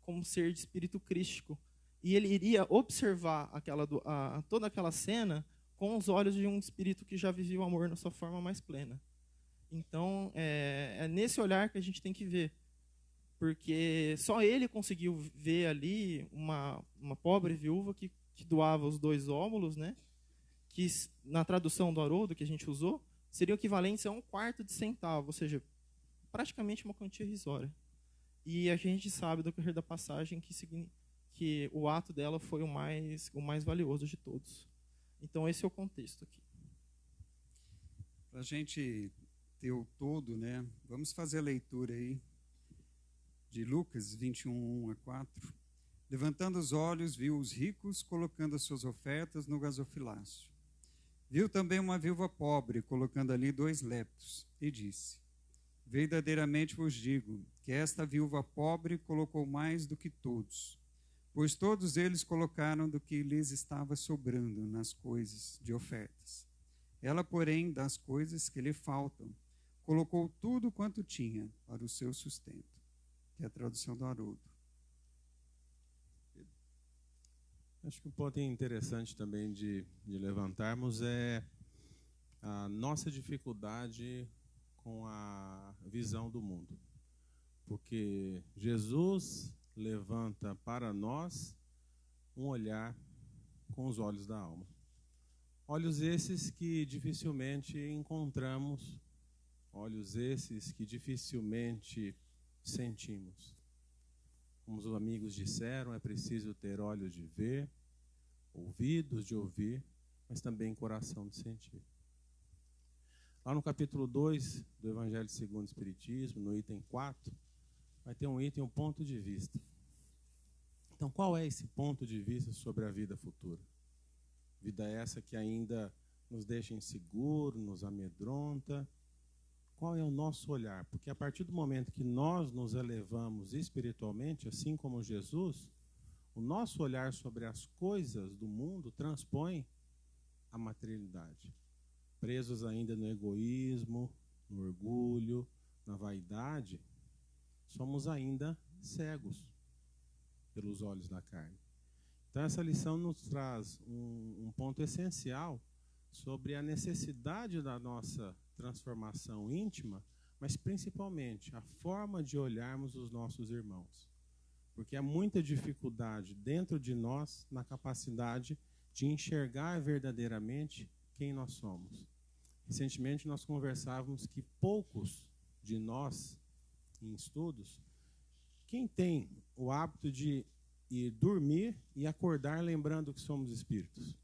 como ser de espírito crístico. E ele iria observar toda aquela cena com os olhos de um espírito que já vivia o amor na sua forma mais plena. Então, é nesse olhar que a gente tem que ver. Porque só ele conseguiu ver ali uma pobre viúva que doava os 2 ómulos, né? Que na tradução do Haroldo, que a gente usou, seriam equivalentes a 1/4 de centavo, ou seja, praticamente uma quantia irrisória. E a gente sabe do decorrer da passagem que o ato dela foi o mais valioso de todos. Então, esse é o contexto aqui. Para a gente ter o todo, né, vamos fazer a leitura aí de Lucas 21:1-4. Levantando os olhos, viu os ricos colocando as suas ofertas no gasofilácio. Viu também uma viúva pobre colocando ali 2 leptos e disse: verdadeiramente vos digo que esta viúva pobre colocou mais do que todos, pois todos eles colocaram do que lhes estava sobrando nas coisas de ofertas. Ela, porém, das coisas que lhe faltam, colocou tudo quanto tinha para o seu sustento. Que é a tradução do Haroldo. Acho que um ponto interessante também de levantarmos é a nossa dificuldade com a visão do mundo. Porque Jesus levanta para nós um olhar com os olhos da alma. Olhos esses que dificilmente encontramos, olhos esses que dificilmente sentimos. Como os amigos disseram, é preciso ter olhos de ver, ouvidos de ouvir, mas também coração de sentir. Lá no capítulo 2 do Evangelho segundo o Espiritismo, no item 4, vai ter um item, um ponto de vista. Então, qual é esse ponto de vista sobre a vida futura? Vida essa que ainda nos deixa inseguro, nos amedronta? Qual é o nosso olhar? Porque a partir do momento que nós nos elevamos espiritualmente, assim como Jesus, o nosso olhar sobre as coisas do mundo transpõe a materialidade. Presos ainda no egoísmo, no orgulho, na vaidade, somos ainda cegos pelos olhos da carne. Então essa lição nos traz um ponto essencial sobre a necessidade da nossa transformação íntima, mas principalmente a forma de olharmos os nossos irmãos. Porque há muita dificuldade dentro de nós na capacidade de enxergar verdadeiramente quem nós somos. Recentemente nós conversávamos que poucos de nós, em estudos, quem tem o hábito de ir dormir e acordar lembrando que somos espíritos?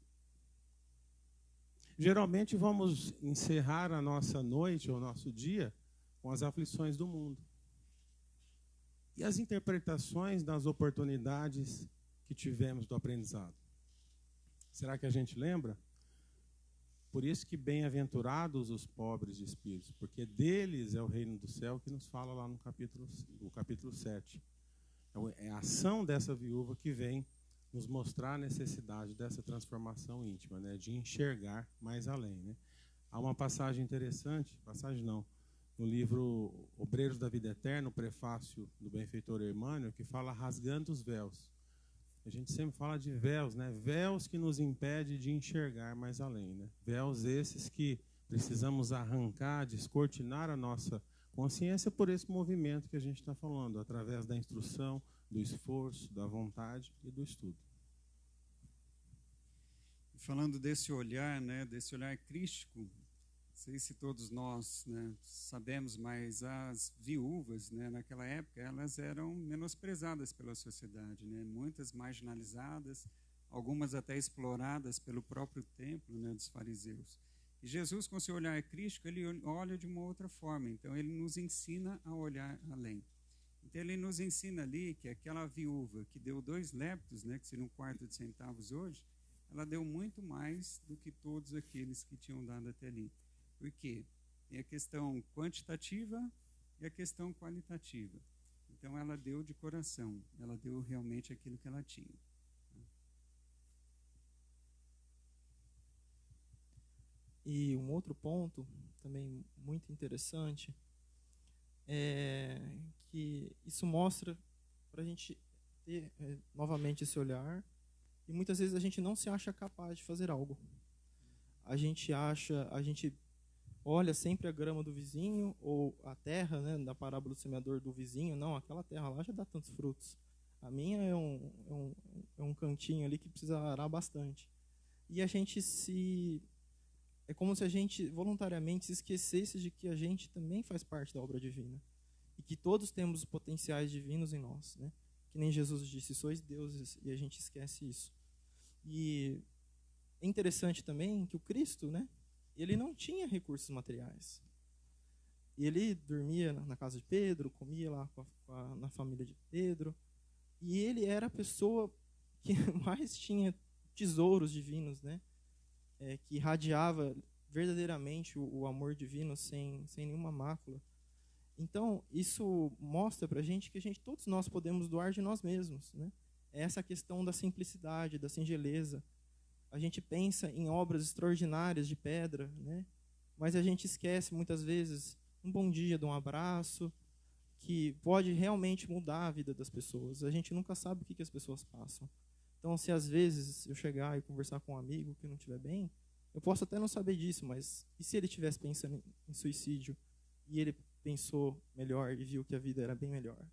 Geralmente vamos encerrar a nossa noite ou nosso dia com as aflições do mundo. E as interpretações das oportunidades que tivemos do aprendizado? Será que a gente lembra? Por isso que bem-aventurados os pobres de espírito, porque deles é o reino do céu, que nos fala lá no capítulo 7. É a ação dessa viúva que vem nos mostrar a necessidade dessa transformação íntima, né, de enxergar mais além. Né? Há uma passagem interessante, no livro Obreiros da Vida Eterna, o prefácio do benfeitor Emmanuel, que fala rasgando os véus. A gente sempre fala de véus, né? Véus que nos impedem de enxergar mais além. Né? Véus esses que precisamos arrancar, descortinar a nossa consciência por esse movimento que a gente está falando, através da instrução, do esforço, da vontade e do estudo. Falando desse olhar, né, desse olhar crístico, não sei se todos nós, né, sabemos, mas as viúvas, né, naquela época, elas eram menosprezadas pela sociedade, né, muitas marginalizadas, algumas até exploradas pelo próprio templo, né, dos fariseus. E Jesus, com seu olhar crístico, ele olha de uma outra forma, então ele nos ensina a olhar além. Então ele nos ensina ali que aquela viúva que deu 2 leptos, né, que seriam 1/4 de centavos hoje, ela deu muito mais do que todos aqueles que tinham dado até ali. Por quê? Tem a questão quantitativa e a questão qualitativa. Então ela deu de coração, ela deu realmente aquilo que ela tinha. E um outro ponto também muito interessante é que isso mostra para a gente ter novamente esse olhar, e muitas vezes a gente não se acha capaz de fazer algo. A gente olha sempre a grama do vizinho ou a terra, né, da parábola do semeador do vizinho. Não, aquela terra lá já dá tantos frutos. A minha é um cantinho ali que precisa arar bastante. E a gente é como se a gente voluntariamente se esquecesse de que a gente também faz parte da obra divina. E que todos temos potenciais divinos em nós, né? Que nem Jesus disse, sois deuses, e a gente esquece isso. E é interessante também que o Cristo, né, ele não tinha recursos materiais. Ele dormia na casa de Pedro, comia lá na família de Pedro, e ele era a pessoa que mais tinha tesouros divinos, né? Que irradiava verdadeiramente o amor divino sem nenhuma mácula. Então, isso mostra para a gente que todos nós podemos doar de nós mesmos, né? Essa questão da simplicidade, da singeleza. A gente pensa em obras extraordinárias de pedra, né? Mas a gente esquece muitas vezes um bom dia, de um abraço, que pode realmente mudar a vida das pessoas. A gente nunca sabe o que as pessoas passam. Então, se às vezes eu chegar e conversar com um amigo que não estiver bem, eu posso até não saber disso, mas e se ele estivesse pensando em suicídio e ele pensou melhor e viu que a vida era bem melhor?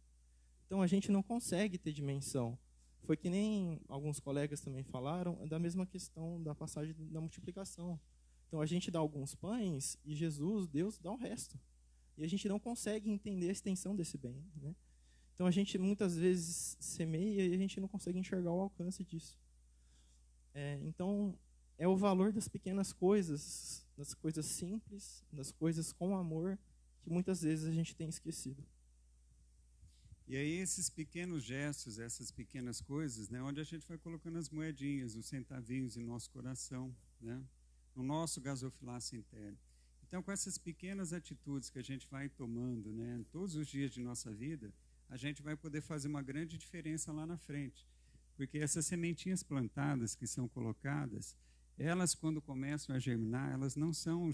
Então, a gente não consegue ter dimensão. Foi que nem alguns colegas também falaram, da mesma questão da passagem da multiplicação. Então, a gente dá alguns pães e Jesus, Deus, dá o resto. E a gente não consegue entender a extensão desse bem, né? Então, a gente muitas vezes semeia e a gente não consegue enxergar o alcance disso. Então, é o valor das pequenas coisas, das coisas simples, das coisas com amor, que muitas vezes a gente tem esquecido. E aí esses pequenos gestos, essas pequenas coisas, né, onde a gente vai colocando as moedinhas, os centavinhos em nosso coração, né? no nosso gasofilácio interno. Então, com essas pequenas atitudes que a gente vai tomando, né, todos os dias de nossa vida, a gente vai poder fazer uma grande diferença lá na frente. Porque essas sementinhas plantadas que são colocadas, elas, quando começam a germinar, elas não são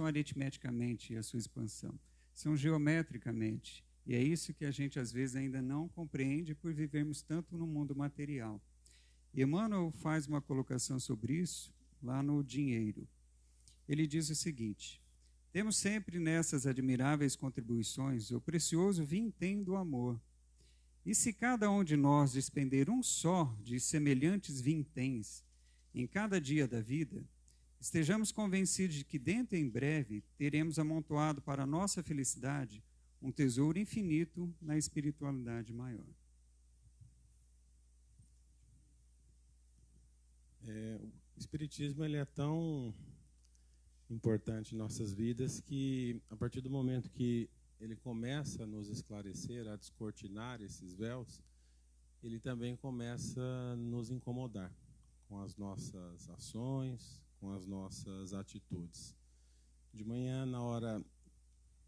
aritmeticamente a sua expansão, são geometricamente. E é isso que a gente, às vezes, ainda não compreende por vivermos tanto no mundo material. Emmanuel faz uma colocação sobre isso lá no Dinheiro. Ele diz o seguinte: temos sempre nessas admiráveis contribuições o precioso vintém do amor. E se cada um de nós despender um só de semelhantes vinténs em cada dia da vida, estejamos convencidos de que dentro em breve teremos amontoado para a nossa felicidade um tesouro infinito na espiritualidade maior. O Espiritismo ele é tão importante em nossas vidas que, a partir do momento que ele começa a nos esclarecer, a descortinar esses véus, ele também começa a nos incomodar com as nossas ações, com as nossas atitudes. De manhã, na hora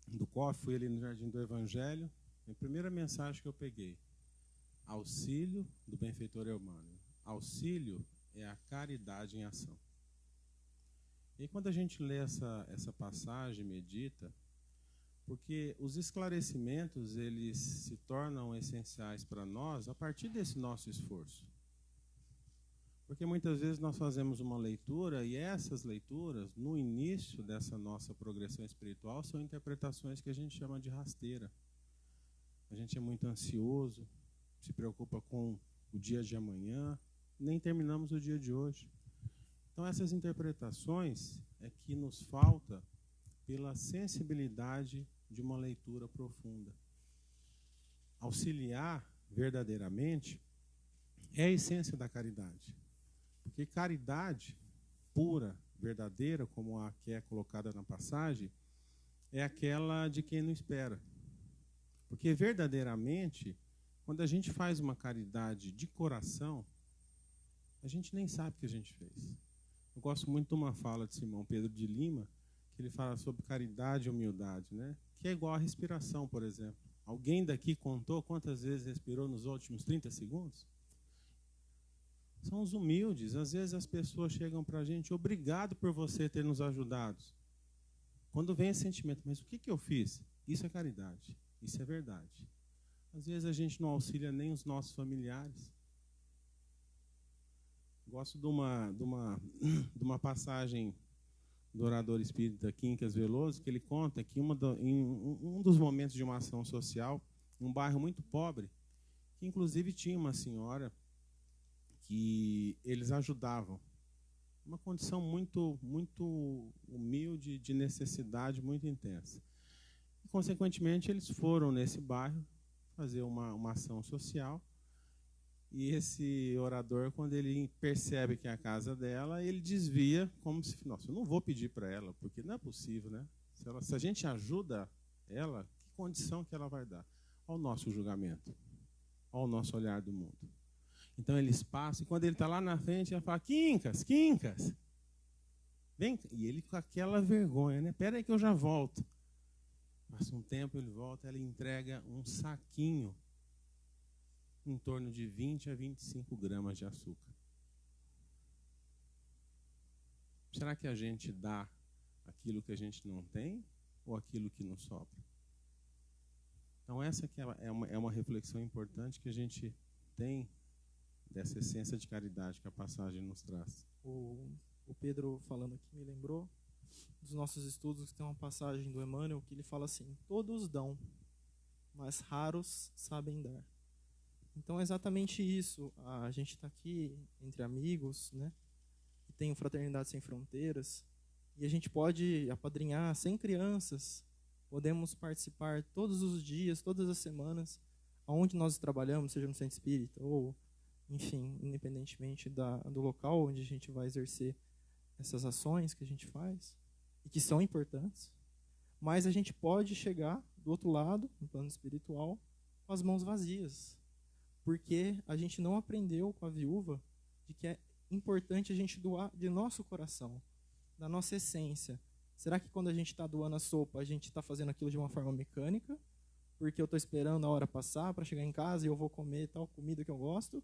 do coffee, fui ali no Jardim do Evangelho, a primeira mensagem que eu peguei: auxílio do benfeitor Emmanuel. Auxílio é a caridade em ação. E quando a gente lê essa passagem, medita, porque os esclarecimentos eles se tornam essenciais para nós a partir desse nosso esforço. Porque muitas vezes nós fazemos uma leitura e essas leituras, no início dessa nossa progressão espiritual, são interpretações que a gente chama de rasteira. A gente é muito ansioso, se preocupa com o dia de amanhã, nem terminamos o dia de hoje. Então essas interpretações é que nos falta pela sensibilidade de uma leitura profunda. Auxiliar verdadeiramente é a essência da caridade. Porque caridade pura, verdadeira, como a que é colocada na passagem, é aquela de quem não espera. Porque verdadeiramente, quando a gente faz uma caridade de coração, a gente nem sabe o que a gente fez. Eu gosto muito de uma fala de Simão Pedro de Lima, que ele fala sobre caridade e humildade, né? Que é igual à respiração, por exemplo. Alguém daqui contou quantas vezes respirou nos últimos 30 segundos? São os humildes. Às vezes as pessoas chegam para a gente: obrigado por você ter nos ajudado. Quando vem esse sentimento: mas o que eu fiz? Isso é caridade, isso é verdade. Às vezes a gente não auxilia nem os nossos familiares. Gosto de uma passagem do orador espírita Quincas Veloso, que ele conta que em um dos momentos de uma ação social, em um bairro muito pobre, que inclusive tinha uma senhora que eles ajudavam. Uma condição muito, muito humilde, de necessidade muito intensa. E, consequentemente, eles foram nesse bairro fazer uma ação social. E esse orador, quando ele percebe que é a casa dela, ele desvia como se: nossa, eu não vou pedir para ela, porque não é possível, né? Se a gente ajuda ela, que condição que ela vai dar? Ao nosso julgamento, ao nosso olhar do mundo. Então eles passam, e quando ele está lá na frente, ele fala: Quincas, Quincas, vem. E ele com aquela vergonha, né? Espera aí que eu já volto. Passa um tempo, ele volta, ela entrega um saquinho em torno de 20 a 25 gramas de açúcar. Será que a gente dá aquilo que a gente não tem ou aquilo que nos sobra? Então essa que é uma reflexão importante que a gente tem dessa essência de caridade que a passagem nos traz. O Pedro falando aqui me lembrou dos nossos estudos, que tem uma passagem do Emmanuel que ele fala assim: todos dão, mas raros sabem dar. Então é exatamente isso. A gente está aqui entre amigos, né? E tem o Fraternidade Sem Fronteiras, e a gente pode apadrinhar 100 crianças. Podemos participar todos os dias, todas as semanas, aonde nós trabalhamos, seja no centro espírita ou, enfim, independentemente do local onde a gente vai exercer essas ações que a gente faz e que são importantes. Mas a gente pode chegar do outro lado, no plano espiritual, com as mãos vazias. Porque a gente não aprendeu com a viúva de que é importante a gente doar de nosso coração. da nossa essência. Será que quando a gente está doando a sopa, a gente está fazendo aquilo de uma forma mecânica, porque eu estou esperando a hora passar para chegar em casa e eu vou comer tal comida que eu gosto?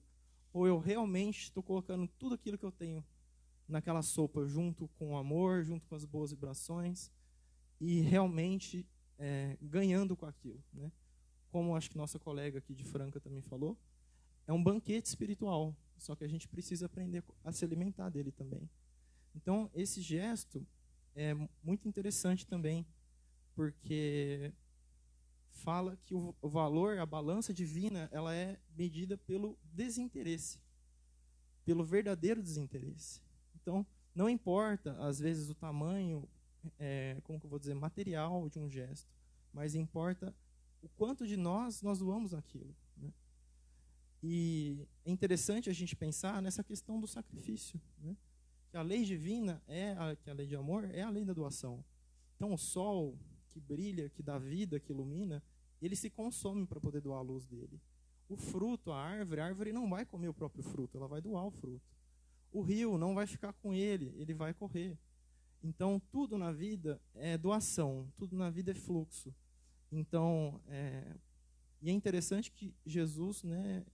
Ou eu realmente estou colocando tudo aquilo que eu tenho naquela sopa, junto com o amor, junto com as boas vibrações, e realmente ganhando com aquilo, né? Como acho que nossa colega aqui de Franca também falou, é um banquete espiritual, só que a gente precisa aprender a se alimentar dele também. Então, esse gesto é muito interessante também, porque fala que o valor, a balança divina, ela é medida pelo desinteresse, pelo verdadeiro desinteresse. Então, não importa, às vezes, o tamanho, como que eu vou dizer, material de um gesto, mas importa o quanto de nós doamos aquilo, né? E é interessante a gente pensar nessa questão do sacrifício, né? Que a lei divina, que a lei de amor, é a lei da doação. Então, o sol que brilha, que dá vida, que ilumina, ele se consome para poder doar a luz dele. O fruto, a árvore não vai comer o próprio fruto, ela vai doar o fruto. O rio não vai ficar com ele vai correr. Então, tudo na vida é doação, tudo na vida é fluxo. Então, e é interessante que Jesus, né,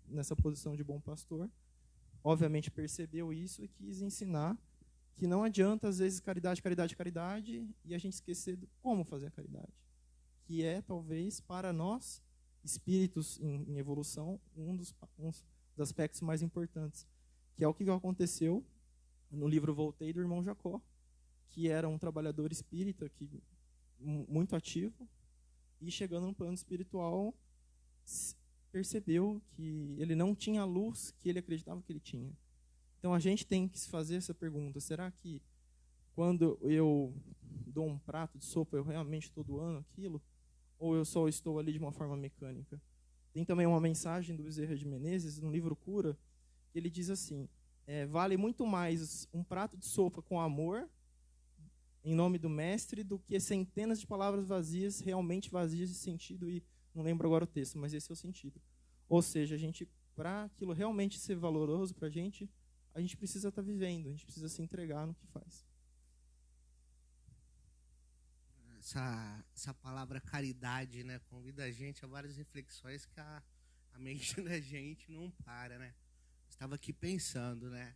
nessa posição de bom pastor, obviamente percebeu isso e quis ensinar que não adianta, às vezes, caridade, caridade, caridade, e a gente esquecer de como fazer a caridade. Que é, talvez, para nós, espíritos em evolução, um dos aspectos mais importantes. Que é o que aconteceu no livro Voltei, do irmão Jacó, que era um trabalhador espírita muito ativo, e chegando no plano espiritual, percebeu que ele não tinha a luz que ele acreditava que ele tinha. Então a gente tem que se fazer essa pergunta: será que quando eu dou um prato de sopa eu realmente estou doando aquilo? Ou eu só estou ali de uma forma mecânica? Tem também uma mensagem do Bezerra de Menezes, no livro Cura, que ele diz assim: vale muito mais um prato de sopa com amor, em nome do mestre, do que centenas de palavras vazias, realmente vazias de sentido, e não lembro agora o texto, mas esse é o sentido. Ou seja, para aquilo realmente ser valoroso para a gente precisa estar vivendo, a gente precisa se entregar no que faz. Essa palavra caridade, né, convida a gente a várias reflexões que a mente da gente não para, né? Estava aqui pensando, né?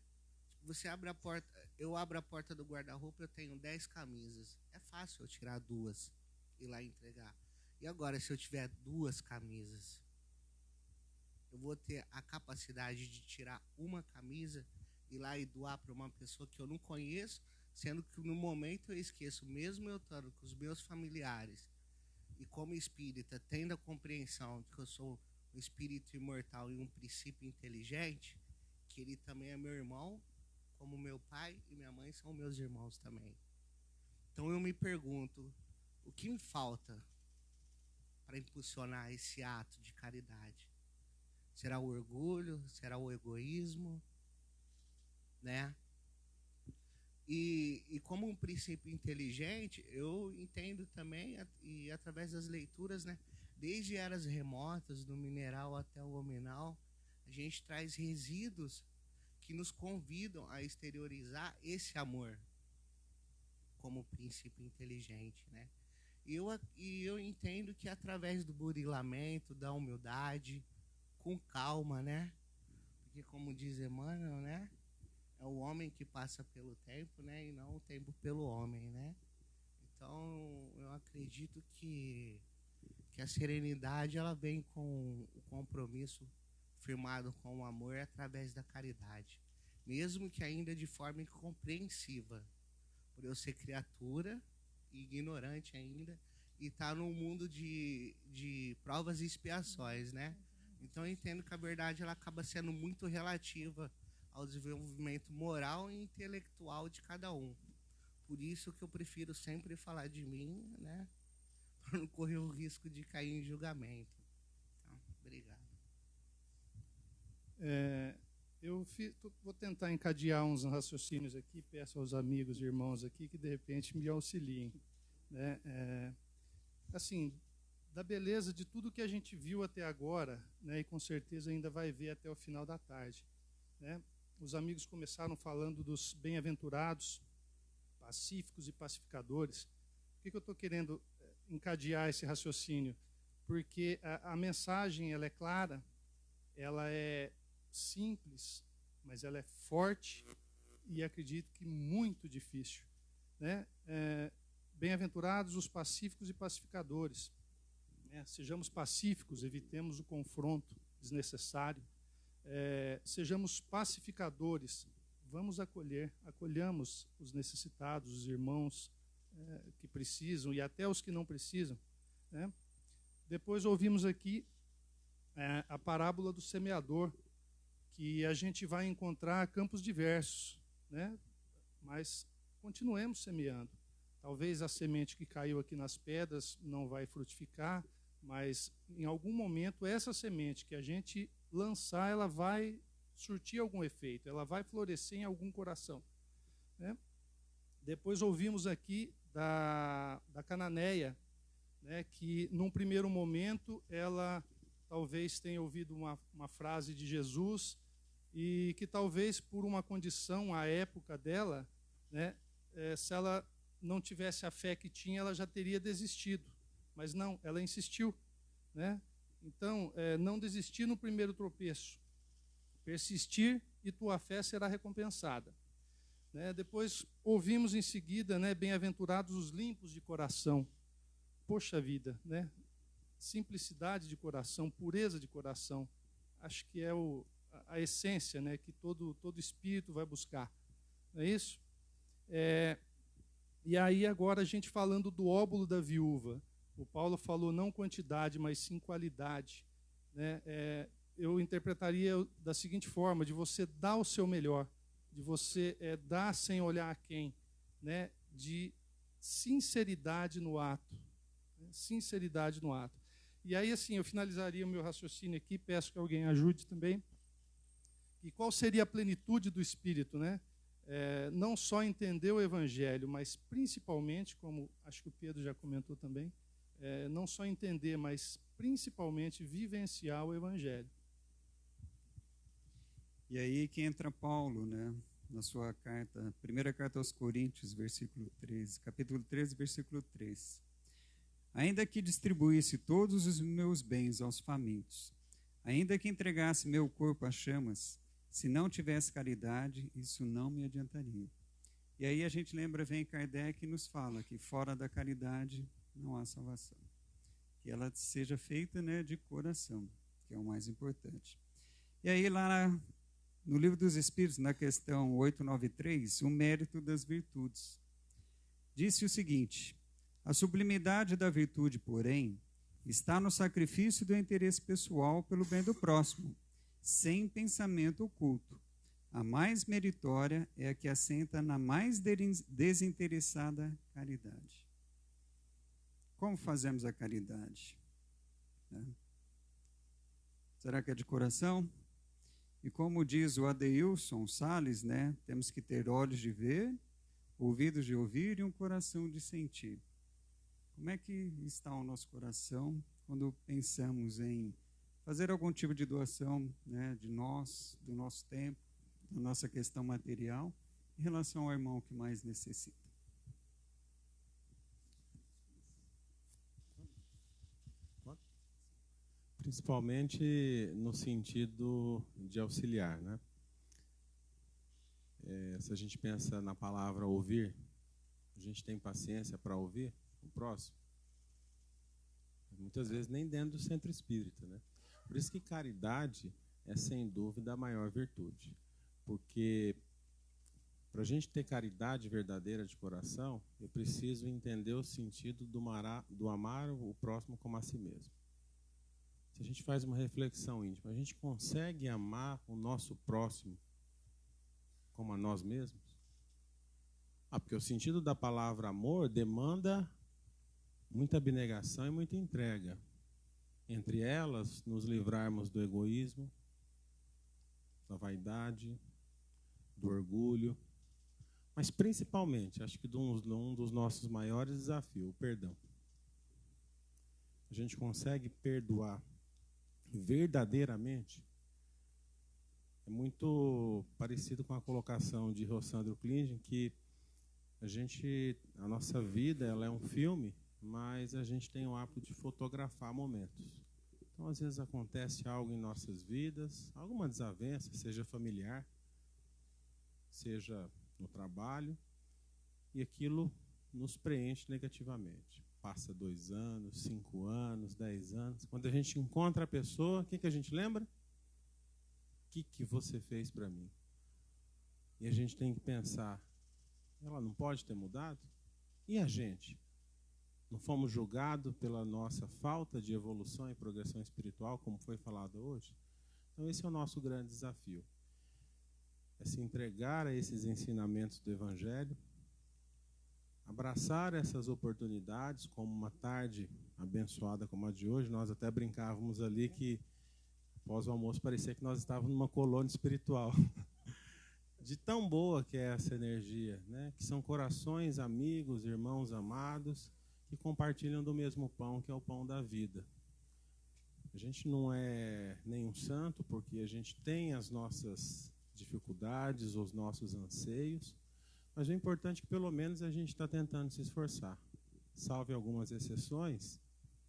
Você abre a porta, eu abro a porta do guarda-roupa, eu tenho 10 camisas. É fácil eu tirar 2 e ir lá entregar. E agora, se eu tiver 2 camisas, eu vou ter a capacidade de tirar uma camisa, ir lá e doar para uma pessoa que eu não conheço, sendo que no momento eu esqueço, mesmo eu estando com os meus familiares, e como espírita, tendo a compreensão de que eu sou um espírito imortal e um princípio inteligente, que ele também é meu irmão, como meu pai e minha mãe são meus irmãos também. Então eu me pergunto, o que me falta para impulsionar esse ato de caridade? Será o orgulho? Será o egoísmo? Né? E como um princípio inteligente, eu entendo também, e através das leituras, né, desde eras remotas, do mineral até o hominal, a gente traz resíduos que nos convidam a exteriorizar esse amor como princípio inteligente, né? E eu entendo que através do burilamento, da humildade, com calma, né? Porque como diz Emmanuel, né? É o homem que passa pelo tempo, né? E não o tempo pelo homem, né? Então, eu acredito que a serenidade, ela vem com o compromisso firmado com o amor através da caridade. Mesmo que ainda de forma incompreensiva, por eu ser criatura, ignorante ainda, e estar num mundo de provas e expiações, né? Então eu entendo que a verdade, ela acaba sendo muito relativa ao desenvolvimento moral e intelectual de cada um. Por isso que eu prefiro sempre falar de mim, né? Para não correr o risco de cair em julgamento. Então, obrigado. Vou tentar encadear uns raciocínios aqui, peço aos amigos e irmãos aqui que de repente me auxiliem, né? Assim, da beleza de tudo que a gente viu até agora, né, e com certeza ainda vai ver até o final da tarde, né? Os amigos começaram falando dos bem-aventurados, pacíficos e pacificadores. Por que eu estou querendo encadear esse raciocínio? Porque a mensagem ela é clara, ela é simples, mas ela é forte e acredito que muito difícil, né? Bem-aventurados os pacíficos e pacificadores, né? Sejamos pacíficos, evitemos o confronto desnecessário. Sejamos pacificadores, vamos acolhamos os necessitados, os irmãos que precisam e até os que não precisam, né? Depois ouvimos aqui a parábola do semeador, que a gente vai encontrar campos diversos, né? Mas continuemos semeando. Talvez a semente que caiu aqui nas pedras não vai frutificar, mas em algum momento essa semente que a gente lançar, ela vai surtir algum efeito, ela vai florescer em algum coração, né? Depois ouvimos aqui da cananeia, né, que num primeiro momento ela talvez tenha ouvido uma frase de Jesus e que talvez por uma condição, à época dela, né, se ela não tivesse a fé que tinha, ela já teria desistido. Mas não, ela insistiu, né? Então, não desistir no primeiro tropeço, persistir e tua fé será recompensada, né? Depois ouvimos em seguida, né, bem-aventurados os limpos de coração. Poxa vida, né? Simplicidade de coração, pureza de coração, acho que é a essência, né, que todo espírito vai buscar, não é isso? E aí agora a gente falando do óbolo da viúva, o Paulo falou não quantidade, mas sim qualidade, né? Eu interpretaria da seguinte forma, de você dar o seu melhor, de você dar sem olhar a quem, né? De sinceridade no ato, né? Sinceridade no ato. E aí, assim, eu finalizaria o meu raciocínio aqui, peço que alguém ajude também. E qual seria a plenitude do Espírito, né? Não só entender o Evangelho, mas principalmente, como acho que o Pedro já comentou também, não só entender, mas principalmente vivenciar o Evangelho. E aí que entra Paulo, né, na sua carta, primeira carta aos Coríntios, capítulo 13, versículo 3. Ainda que distribuísse todos os meus bens aos famintos, ainda que entregasse meu corpo às chamas, se não tivesse caridade, isso não me adiantaria. E aí a gente vem Kardec e nos fala que fora da caridade não há salvação. Que ela seja feita, né, de coração, que é o mais importante. E aí lá no Livro dos Espíritos, na questão 893, o mérito das virtudes. Disse o seguinte: a sublimidade da virtude, porém, está no sacrifício do interesse pessoal pelo bem do próximo, sem pensamento oculto. A mais meritória é a que assenta na mais desinteressada caridade. Como fazemos a caridade? Será que é de coração? E como diz o Adeilson Salles, né, temos que ter olhos de ver, ouvidos de ouvir e um coração de sentir. Como é que está o nosso coração quando pensamos em fazer algum tipo de doação, né, do nosso tempo, da nossa questão material, em relação ao irmão que mais necessita? Principalmente no sentido de auxiliar, né? Se a gente pensa na palavra ouvir, a gente tem paciência para ouvir o próximo? Muitas vezes nem dentro do centro espírita, né? Por isso que caridade é, sem dúvida, a maior virtude. Porque para a gente ter caridade verdadeira de coração, eu preciso entender o sentido do amar o próximo como a si mesmo. Se a gente faz uma reflexão íntima, a gente consegue amar o nosso próximo como a nós mesmos? Porque o sentido da palavra amor demanda muita abnegação e muita entrega. Entre elas, nos livrarmos do egoísmo, da vaidade, do orgulho, mas principalmente, acho que um dos nossos maiores desafios, o perdão. A gente consegue perdoar verdadeiramente? É muito parecido com a colocação de Rossandro Klingen, que a nossa vida, ela é um filme, mas a gente tem o hábito de fotografar momentos. Então, às vezes acontece algo em nossas vidas, alguma desavença, seja familiar, seja no trabalho, e aquilo nos preenche negativamente. Passa 2 anos, 5 anos, 10 anos. Quando a gente encontra a pessoa, o que a gente lembra? O que você fez para mim? E a gente tem que pensar, ela não pode ter mudado? E a gente? Não fomos julgados pela nossa falta de evolução e progressão espiritual, como foi falado hoje? Então, esse é o nosso grande desafio. É se entregar a esses ensinamentos do Evangelho, abraçar essas oportunidades, como uma tarde abençoada como a de hoje. Nós até brincávamos ali que, após o almoço, parecia que nós estávamos numa colônia espiritual. De tão boa que é essa energia, né? Que são corações amigos, irmãos amados, que compartilham do mesmo pão, que é o pão da vida. A gente não é nenhum santo, porque a gente tem as nossas dificuldades, os nossos anseios, mas o importante é que pelo menos a gente está tentando se esforçar. Salve algumas exceções,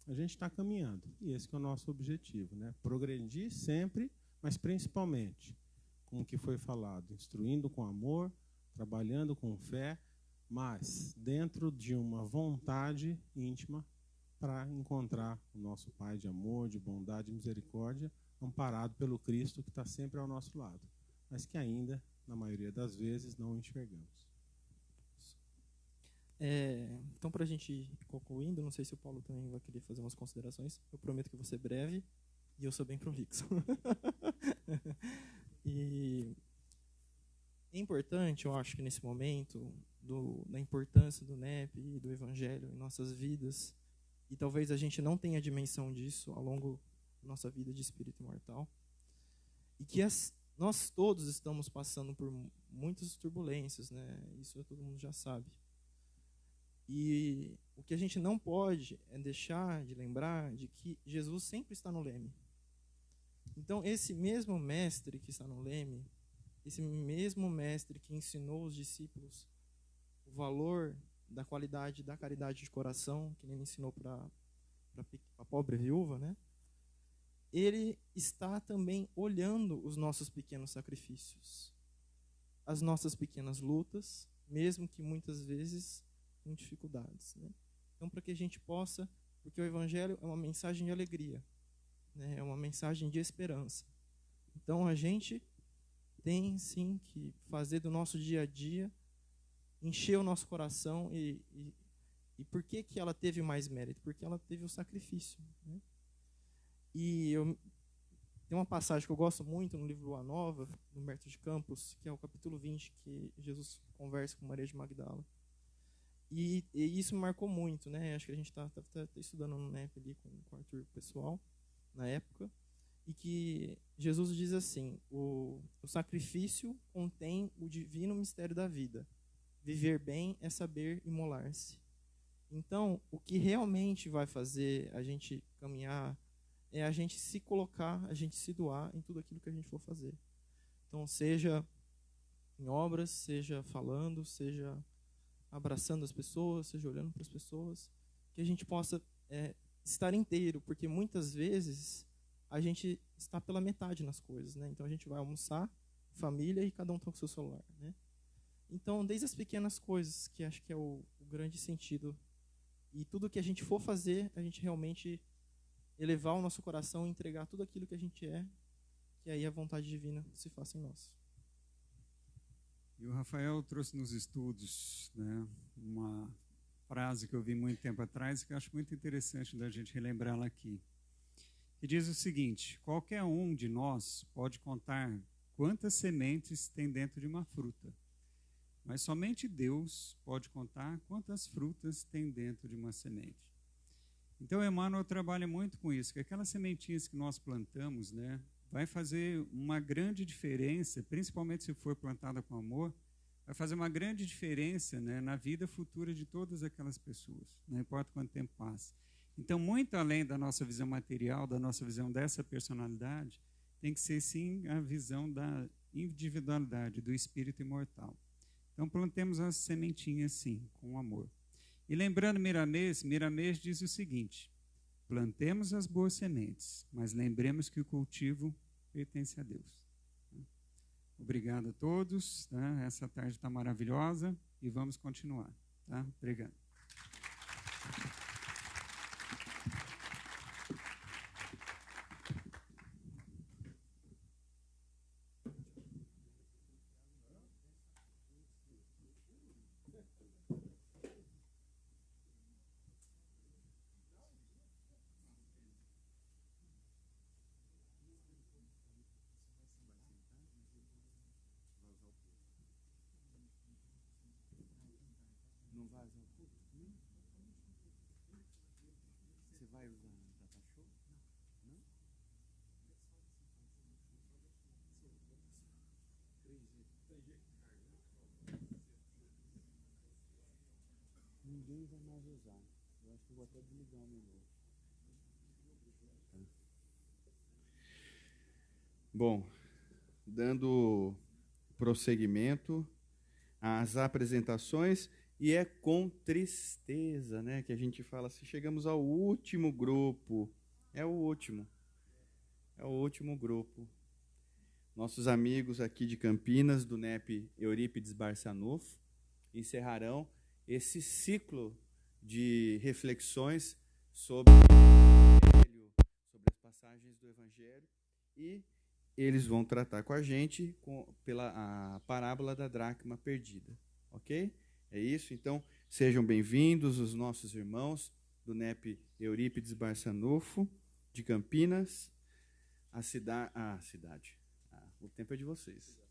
a gente está caminhando, e esse que é o nosso objetivo, né? Progredir sempre, mas principalmente, como que foi falado, instruindo com amor, trabalhando com fé, mas dentro de uma vontade íntima para encontrar o nosso Pai de amor, de bondade e misericórdia, amparado pelo Cristo que está sempre ao nosso lado, mas que ainda, na maioria das vezes, não enxergamos. Então, para a gente ir concluindo, não sei se o Paulo também vai querer fazer umas considerações. Eu prometo que vou ser breve e eu sou bem prolixo. E é importante, eu acho que nesse momento, da importância do NEP e do Evangelho em nossas vidas, e talvez a gente não tenha dimensão disso ao longo da nossa vida de espírito imortal, e que nós todos estamos passando por muitas turbulências, né? Isso todo mundo já sabe. E o que a gente não pode é deixar de lembrar de que Jesus sempre está no leme. Então, esse mesmo mestre que está no leme, esse mesmo mestre que ensinou os discípulos o valor da qualidade da caridade de coração, que ele ensinou para a pobre viúva, né? Ele está também olhando os nossos pequenos sacrifícios, as nossas pequenas lutas, mesmo que muitas vezes com dificuldades, né? Então, para que a gente possa, porque o Evangelho é uma mensagem de alegria, né? É uma mensagem de esperança. Então, a gente tem, sim, que fazer do nosso dia a dia, encher o nosso coração. E por que ela teve mais mérito? Porque ela teve o sacrifício, né? E tem uma passagem que eu gosto muito no livro Lua Nova, do Humberto de Campos, que é o capítulo 20, que Jesus conversa com Maria de Magdala. E isso me marcou muito, né? Acho que a gente está estudando no NEP ali com o Arthur pessoal, na época, e que Jesus diz assim: o sacrifício contém o divino mistério da vida. Viver bem é saber imolar-se. Então, o que realmente vai fazer a gente caminhar é a gente se colocar, a gente se doar em tudo aquilo que a gente for fazer. Então, seja em obras, seja falando, seja abraçando as pessoas, seja olhando para as pessoas, que a gente possa estar inteiro, porque muitas vezes a gente está pela metade nas coisas, né? Então a gente vai almoçar, família, e cada um está com o seu celular, né? Então, desde as pequenas coisas, que acho que é o grande sentido, e tudo que a gente for fazer, a gente realmente elevar o nosso coração e entregar tudo aquilo que a gente é, que aí a vontade divina se faça em nós. E o Rafael trouxe nos estudos, né, uma frase que eu vi muito tempo atrás e que eu acho muito interessante da gente relembrá-la aqui, que diz o seguinte: qualquer um de nós pode contar quantas sementes tem dentro de uma fruta, mas somente Deus pode contar quantas frutas tem dentro de uma semente. Então, Emmanuel trabalha muito com isso, que aquelas sementinhas que nós plantamos, né, vai fazer uma grande diferença, principalmente se for plantada com amor, vai fazer uma grande diferença, né, na vida futura de todas aquelas pessoas, não importa quanto tempo passa. Então, muito além da nossa visão material, da nossa visão dessa personalidade, tem que ser, sim, a visão da individualidade, do espírito imortal. Então, plantemos as sementinhas, sim, com amor. E lembrando Miranês diz o seguinte: plantemos as boas sementes, mas lembremos que o cultivo pertence a Deus. Obrigado a todos. Tá? Essa tarde está maravilhosa e vamos continuar. Tá? Obrigado. Não vai usar o culto? Você vai usar data show? Não? Ninguém vai mais usar. Eu acho que eu vou até desligar o meu novo. Bom, dando prosseguimento às apresentações, e é com tristeza, né, que a gente fala assim, chegamos ao último grupo. É o último grupo. Nossos amigos aqui de Campinas, do NEP Eurípides Barçanufo, encerrarão esse ciclo de reflexões sobre as passagens do Evangelho, e eles vão tratar com a gente pela a parábola da dracma perdida, ok? É isso, então sejam bem-vindos os nossos irmãos do NEP Eurípides Barçanufo, de Campinas, o tempo é de vocês.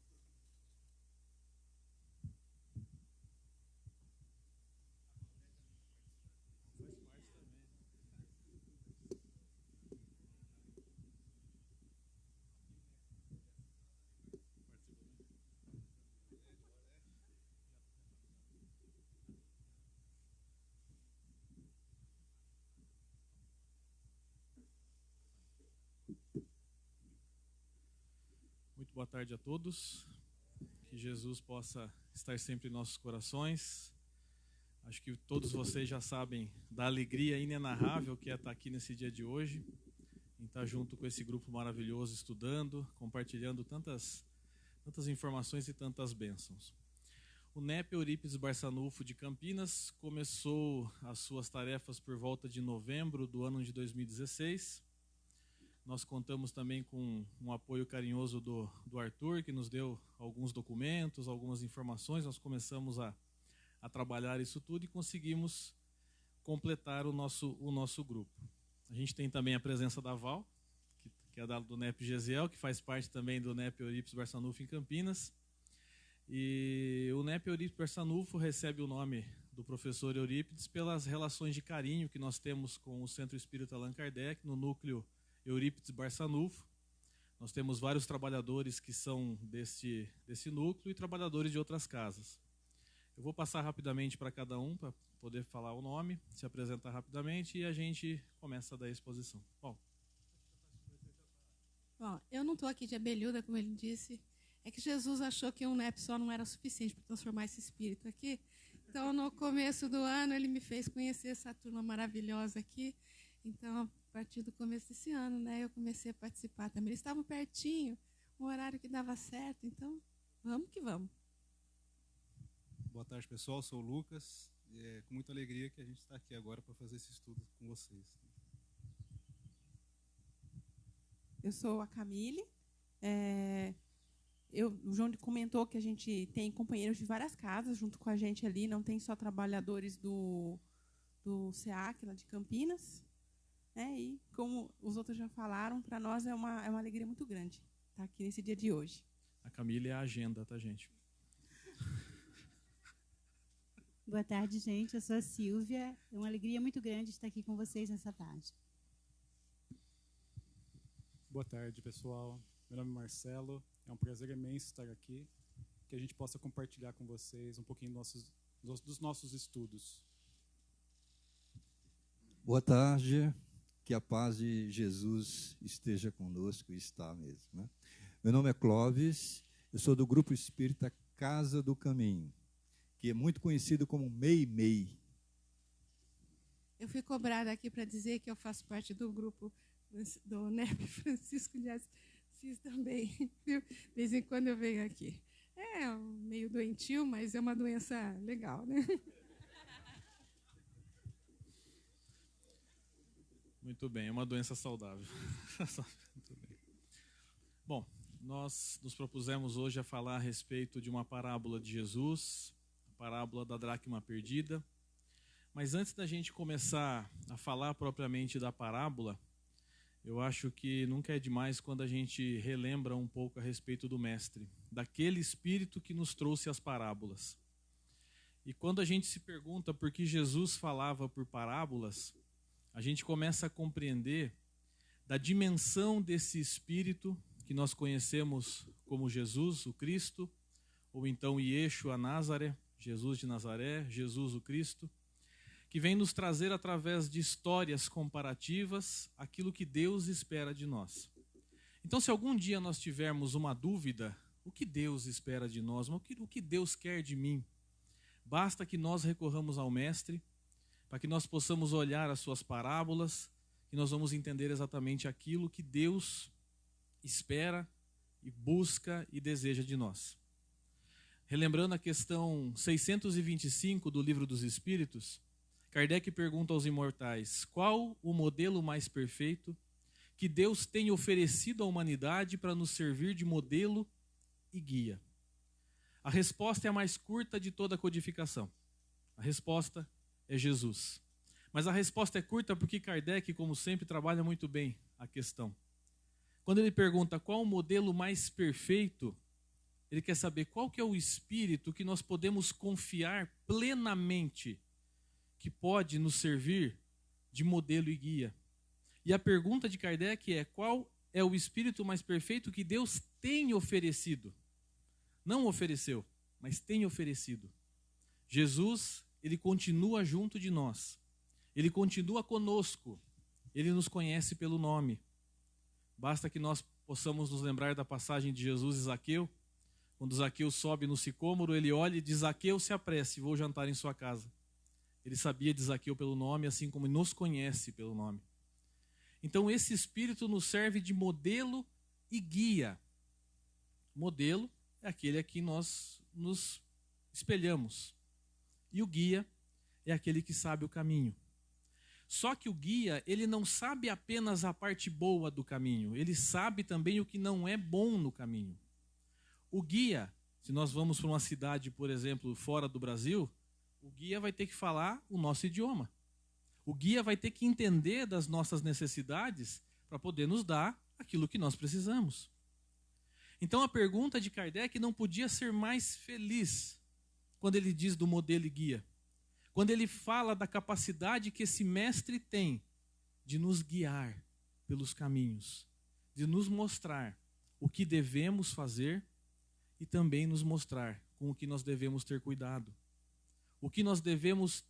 Muito boa tarde a todos. Que Jesus possa estar sempre em nossos corações. Acho que todos vocês já sabem da alegria inenarrável que é estar aqui nesse dia de hoje, em estar junto com esse grupo maravilhoso, estudando, compartilhando tantas informações e tantas bênçãos. O NEP Eurípides Barçanufo de Campinas começou as suas tarefas por volta de novembro do ano de 2016. Nós contamos também com um apoio carinhoso do Arthur, que nos deu alguns documentos, algumas informações. Nós começamos a trabalhar isso tudo e conseguimos completar o nosso grupo. A gente tem também a presença da Val, que é do NEP Gesiel, que faz parte também do NEP Eurípides Barçanufo em Campinas. E o NEP Eurípides Barçanufo recebe o nome do professor Eurípides pelas relações de carinho que nós temos com o Centro Espírita Allan Kardec, no núcleo Eurípides Barçanufo. Nós temos vários trabalhadores que são desse núcleo e trabalhadores de outras casas. Eu vou passar rapidamente para cada um, para poder falar o nome, se apresentar rapidamente, e a gente começa a dar a exposição. Bom, eu não estou aqui de abelhuda, como ele disse. É que Jesus achou que um NEP só não era suficiente para transformar esse espírito aqui. Então, no começo do ano, ele me fez conhecer essa turma maravilhosa aqui. Então, a partir do começo desse ano, né, eu comecei a participar também. Eles estavam pertinho, um horário que dava certo, então vamos que vamos. Boa tarde, pessoal. Sou o Lucas. É com muita alegria que a gente está aqui agora para fazer esse estudo com vocês. Eu sou a Camille. O João comentou que a gente tem companheiros de várias casas junto com a gente ali, não tem só trabalhadores do SEAC, lá de Campinas. E, como os outros já falaram, para nós é uma alegria muito grande estar aqui nesse dia de hoje. A Camila é a agenda, tá, gente? Boa tarde, gente. Eu sou a Silvia. É uma alegria muito grande estar aqui com vocês nessa tarde. Boa tarde, pessoal. Meu nome é Marcelo. É um prazer imenso estar aqui, que a gente possa compartilhar com vocês um pouquinho dos nossos estudos. Boa tarde. Que a paz de Jesus esteja conosco, e está mesmo, né? Meu nome é Clóvis, eu sou do Grupo Espírita Casa do Caminho. que é muito conhecido como Meimei. Eu fui cobrada aqui para dizer que eu faço parte do grupo do NEP Francisco de Assis também. Viu? De vez em quando eu venho aqui. É meio doentio, mas é uma doença legal, né? Muito bem, é uma doença saudável. Muito bem. Bom, nós nos propusemos hoje a falar a respeito de uma parábola de Jesus, a parábola da dracma perdida. Mas antes da gente começar a falar propriamente da parábola, eu acho que nunca é demais quando a gente relembra um pouco a respeito do Mestre, daquele Espírito que nos trouxe as parábolas. E quando a gente se pergunta por que Jesus falava por parábolas, a gente começa a compreender da dimensão desse Espírito que nós conhecemos como Jesus, o Cristo, ou então Yeshua Nazaré, Jesus de Nazaré, Jesus o Cristo, que vem nos trazer através de histórias comparativas aquilo que Deus espera de nós. Então, se algum dia nós tivermos uma dúvida, o que Deus espera de nós, o que Deus quer de mim, basta que nós recorramos ao Mestre, para que nós possamos olhar as suas parábolas, e nós vamos entender exatamente aquilo que Deus espera e busca e deseja de nós. Relembrando a questão 625 do Livro dos Espíritos, Kardec pergunta aos imortais: qual o modelo mais perfeito que Deus tem oferecido à humanidade para nos servir de modelo e guia? A resposta é a mais curta de toda a codificação. A resposta é Jesus. Mas a resposta é curta porque Kardec, como sempre, trabalha muito bem a questão. Quando ele pergunta qual o modelo mais perfeito, ele quer saber qual que é o espírito que nós podemos confiar plenamente, que pode nos servir de modelo e guia. E a pergunta de Kardec é: qual é o espírito mais perfeito que Deus tem oferecido? Não ofereceu, mas tem oferecido. Jesus, ele continua junto de nós. Ele continua conosco. Ele nos conhece pelo nome. Basta que nós possamos nos lembrar da passagem de Jesus e Zaqueu. Quando Zaqueu sobe no sicômoro, ele olha e diz: Zaqueu, se apresse, vou jantar em sua casa. Ele sabia de Zaqueu pelo nome, assim como nos conhece pelo nome. Então esse Espírito nos serve de modelo e guia. Modelo é aquele a quem nós nos espelhamos. E o guia é aquele que sabe o caminho. Só que o guia, ele não sabe apenas a parte boa do caminho, ele sabe também o que não é bom no caminho. O guia, se nós vamos para uma cidade, por exemplo, fora do Brasil, o guia vai ter que falar o nosso idioma. O guia vai ter que entender das nossas necessidades para poder nos dar aquilo que nós precisamos. Então a pergunta de Kardec não podia ser mais feliz quando ele diz do modelo e guia. Quando ele fala da capacidade que esse mestre tem de nos guiar pelos caminhos, de nos mostrar o que devemos fazer e também nos mostrar com o que nós devemos ter cuidado. O que nós devemos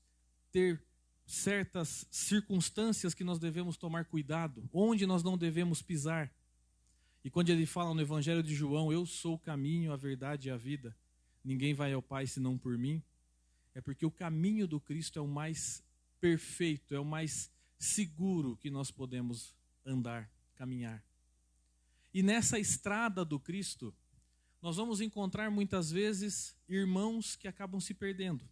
ter certas circunstâncias que nós devemos tomar cuidado, onde nós não devemos pisar. E quando ele fala no Evangelho de João: eu sou o caminho, a verdade e a vida, ninguém vai ao Pai senão por mim, é porque o caminho do Cristo é o mais perfeito, é o mais seguro que nós podemos andar, caminhar. E nessa estrada do Cristo, nós vamos encontrar muitas vezes irmãos que acabam se perdendo.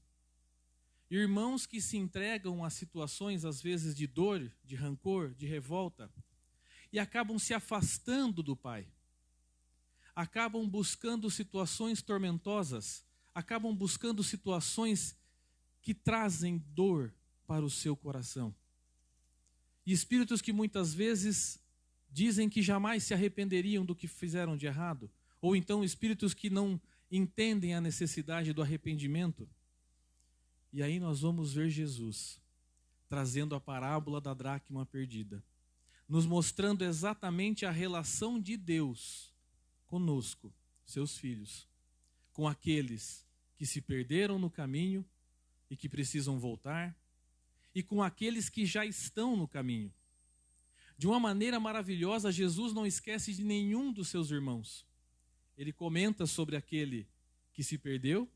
Irmãos que se entregam a situações, às vezes, de dor, de rancor, de revolta, e acabam se afastando do Pai. Acabam buscando situações tormentosas, acabam buscando situações que trazem dor para o seu coração. E espíritos que muitas vezes dizem que jamais se arrependeriam do que fizeram de errado, ou então espíritos que não entendem a necessidade do arrependimento. E aí nós vamos ver Jesus trazendo a parábola da dracma perdida, nos mostrando exatamente a relação de Deus conosco, seus filhos, com aqueles que se perderam no caminho e que precisam voltar, e com aqueles que já estão no caminho. De uma maneira maravilhosa, Jesus não esquece de nenhum dos seus irmãos. Ele comenta sobre aquele que se perdeu,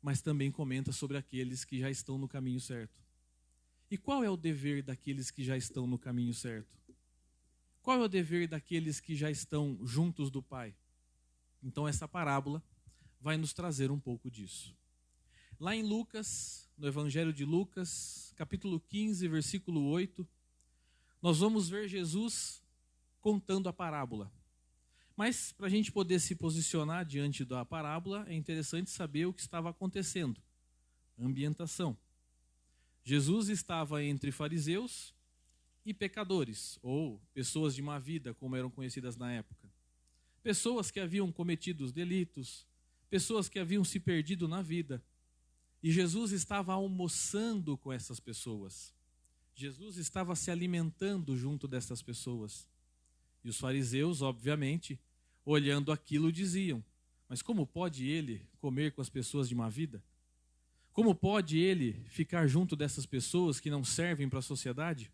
mas também comenta sobre aqueles que já estão no caminho certo. E qual é o dever daqueles que já estão no caminho certo? Qual é o dever daqueles que já estão juntos do Pai? Então essa parábola vai nos trazer um pouco disso. Lá em Lucas, no Evangelho de Lucas, capítulo 15, versículo 8, nós vamos ver Jesus contando a parábola. Mas, para a gente poder se posicionar diante da parábola, é interessante saber o que estava acontecendo. Ambientação. Jesus estava entre fariseus e pecadores, ou pessoas de má vida, como eram conhecidas na época. Pessoas que haviam cometido delitos, pessoas que haviam se perdido na vida. E Jesus estava almoçando com essas pessoas. Jesus estava se alimentando junto dessas pessoas. E os fariseus, obviamente, olhando aquilo, diziam: mas como pode ele comer com as pessoas de má vida? Como pode ele ficar junto dessas pessoas que não servem para a sociedade?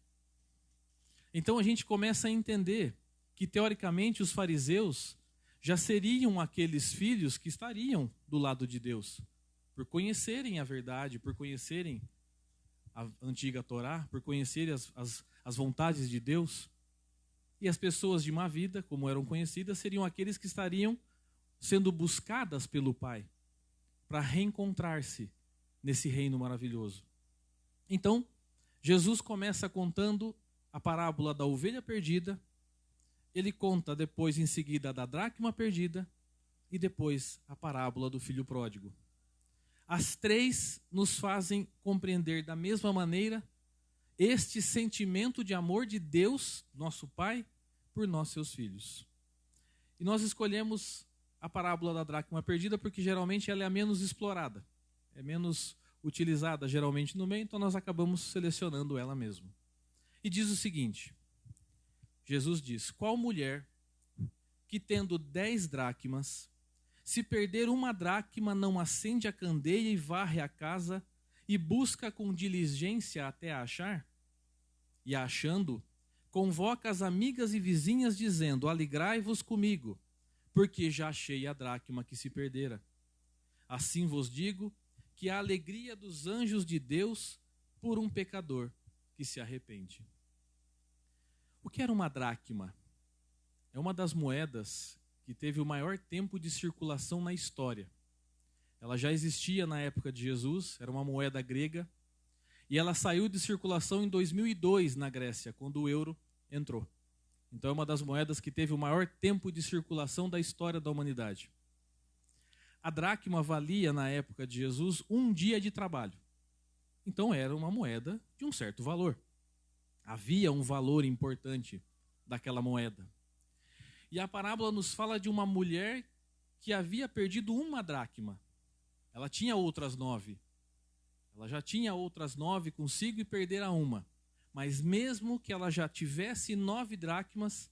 Então a gente começa a entender que, teoricamente, os fariseus já seriam aqueles filhos que estariam do lado de Deus, por conhecerem a verdade, por conhecerem a antiga Torá, por conhecerem as vontades de Deus. E as pessoas de má vida, como eram conhecidas, seriam aqueles que estariam sendo buscadas pelo Pai para reencontrar-se nesse reino maravilhoso. Então, Jesus começa contando a parábola da ovelha perdida, ele conta depois, em seguida, da dracma perdida e depois a parábola do filho pródigo. As três nos fazem compreender da mesma maneira este sentimento de amor de Deus, nosso Pai, por nós, seus filhos. E nós escolhemos a parábola da dracma perdida porque geralmente ela é a menos explorada, é menos utilizada geralmente no meio, então nós acabamos selecionando ela mesmo. E diz o seguinte, Jesus diz: qual mulher que tendo 10 dracmas, se perder uma dracma, não acende a candeia e varre a casa e busca com diligência até a achar? E a achando, convoca as amigas e vizinhas dizendo: alegrai-vos comigo, porque já achei a dracma que se perdera. Assim vos digo que a alegria dos anjos de Deus por um pecador que se arrepende. O que era uma dracma? É uma das moedas que teve o maior tempo de circulação na história. Ela já existia na época de Jesus, era uma moeda grega, e ela saiu de circulação em 2002 na Grécia, quando o euro entrou. Então é uma das moedas que teve o maior tempo de circulação da história da humanidade. A dracma valia, na época de Jesus, 1 dia de trabalho. Então era uma moeda de um certo valor. Havia um valor importante daquela moeda. E a parábola nos fala de uma mulher que havia perdido 1 dracma. Ela tinha outras 9. Ela já tinha outras 9 consigo e perdera 1. Mas mesmo que ela já tivesse 9 dracmas,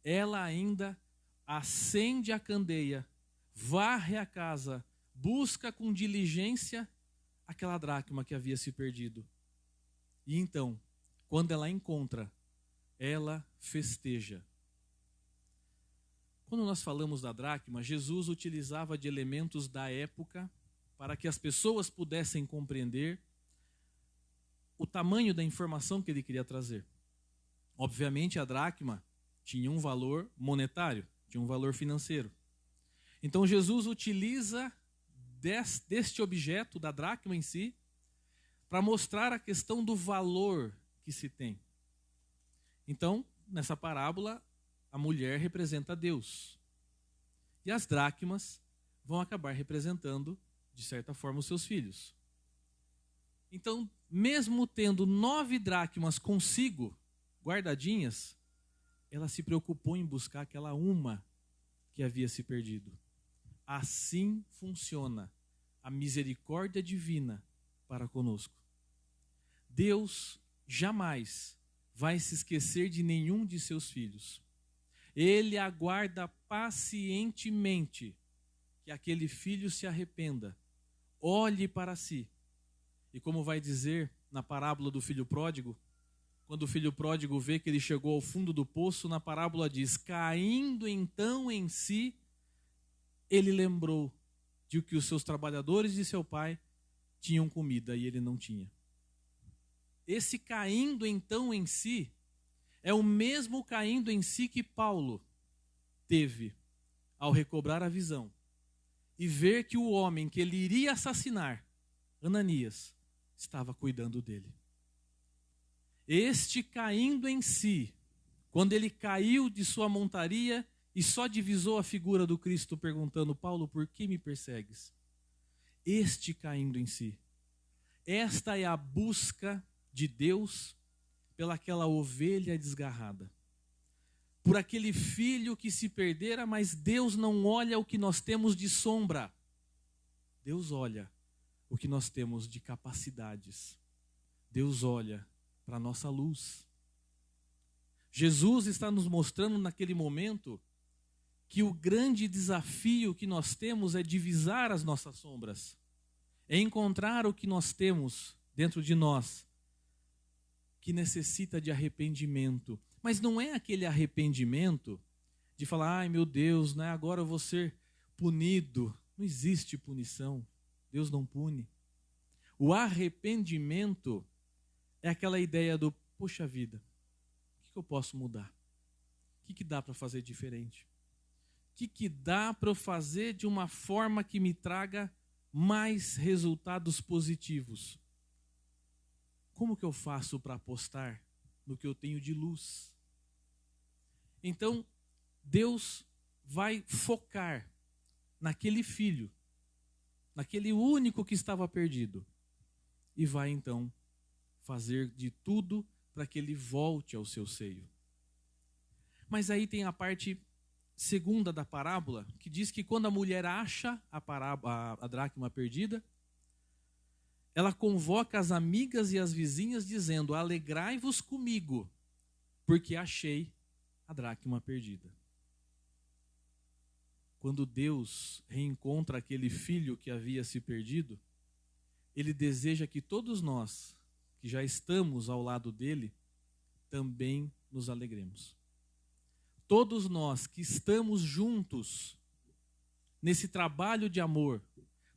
ela ainda acende a candeia, varre a casa, busca com diligência aquela dracma que havia se perdido. E então, quando ela encontra, ela festeja. Quando nós falamos da dracma, Jesus utilizava de elementos da época para que as pessoas pudessem compreender o tamanho da informação que ele queria trazer. Obviamente, a dracma tinha um valor monetário, tinha um valor financeiro. Então, Jesus utiliza deste objeto, da dracma em si, para mostrar a questão do valor que se tem. Então, nessa parábola, a mulher representa Deus. E as dracmas vão acabar representando, de certa forma, os seus filhos. Então, mesmo tendo 9 dracmas consigo, guardadinhas, ela se preocupou em buscar aquela uma que havia se perdido. Assim funciona a misericórdia divina para conosco. Deus jamais vai se esquecer de nenhum de seus filhos. Ele aguarda pacientemente que aquele filho se arrependa, olhe para si. E como vai dizer na parábola do filho pródigo, quando o filho pródigo vê que ele chegou ao fundo do poço, na parábola diz: caindo então em si, ele lembrou de que os seus trabalhadores de seu pai tinham comida e ele não tinha. Esse caindo então em si é o mesmo caindo em si que Paulo teve ao recobrar a visão e ver que o homem que ele iria assassinar, Ananias, estava cuidando dele. Este caindo em si, quando ele caiu de sua montaria e só divisou a figura do Cristo perguntando: Paulo, por que me persegues? Este caindo em si. Esta é a busca de Deus pelaquela ovelha desgarrada. Por aquele filho que se perdera, mas Deus não olha o que nós temos de sombra. Deus olha o que nós temos de capacidades. Deus olha para a nossa luz. Jesus está nos mostrando naquele momento que o grande desafio que nós temos é divisar as nossas sombras. É encontrar o que nós temos dentro de nós que necessita de arrependimento. Mas não é aquele arrependimento de falar: ai meu Deus, né, agora eu vou ser punido. Não existe punição. Deus não pune. O arrependimento é aquela ideia do: poxa vida, o que eu posso mudar? O que dá para fazer diferente? O que dá para eu fazer de uma forma que me traga mais resultados positivos? Como que eu faço para apostar no que eu tenho de luz? Então, Deus vai focar naquele filho, naquele único que estava perdido, e vai então fazer de tudo para que ele volte ao seu seio. Mas aí tem a parte segunda da parábola, que diz que quando a mulher acha a dracma perdida, ela convoca as amigas e as vizinhas dizendo: alegrai-vos comigo, porque achei a dracma perdida. Quando Deus reencontra aquele filho que havia se perdido, Ele deseja que todos nós, que já estamos ao lado dele, também nos alegremos. Todos nós que estamos juntos nesse trabalho de amor,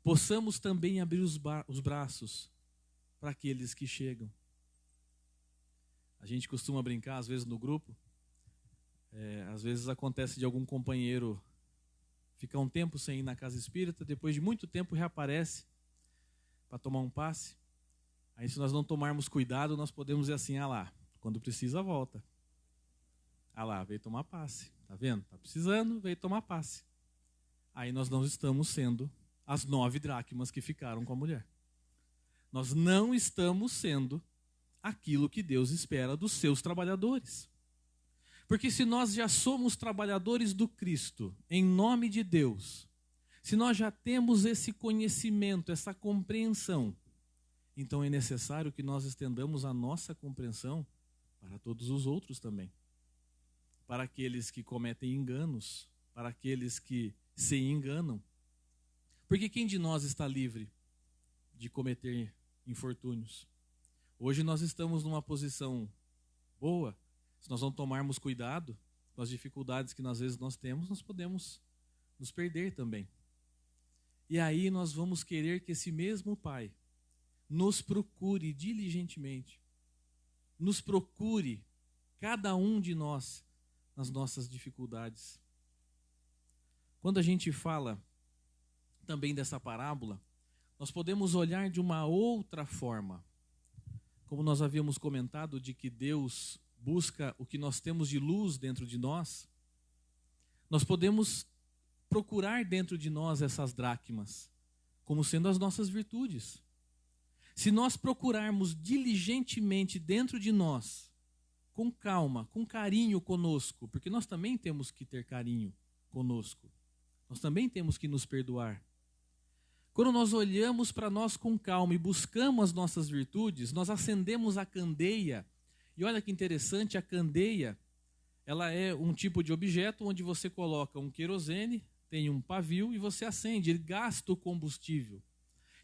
possamos também abrir os braços para aqueles que chegam. A gente costuma brincar, às vezes, no grupo. Às vezes acontece de algum companheiro ficar um tempo sem ir na casa espírita, depois de muito tempo reaparece para tomar um passe. Aí, se nós não tomarmos cuidado, nós podemos dizer assim: ah lá, quando precisa, volta. Ah lá, veio tomar passe. Tá vendo? Tá precisando, veio tomar passe. Aí nós não estamos sendo as 9 dracmas que ficaram com a mulher. Nós não estamos sendo aquilo que Deus espera dos seus trabalhadores. Porque se nós já somos trabalhadores do Cristo, em nome de Deus, se nós já temos esse conhecimento, essa compreensão, então é necessário que nós estendamos a nossa compreensão para todos os outros também. Para aqueles que cometem enganos, para aqueles que se enganam. Porque quem de nós está livre de cometer infortúnios? Hoje nós estamos numa posição boa. Se nós não tomarmos cuidado com as dificuldades que às vezes nós temos, nós podemos nos perder também. E aí nós vamos querer que esse mesmo Pai nos procure diligentemente, nos procure cada um de nós nas nossas dificuldades. Quando a gente fala também dessa parábola, nós podemos olhar de uma outra forma. Como nós havíamos comentado, de que Deus busca o que nós temos de luz dentro de nós, nós podemos procurar dentro de nós essas dracmas, como sendo as nossas virtudes. Se nós procurarmos diligentemente dentro de nós, com calma, com carinho conosco, porque nós também temos que ter carinho conosco, nós também temos que nos perdoar. Quando nós olhamos para nós com calma e buscamos as nossas virtudes, nós acendemos a candeia. E olha que interessante, a candeia, ela é um tipo de objeto onde você coloca um querosene, tem um pavio e você acende, ele gasta o combustível.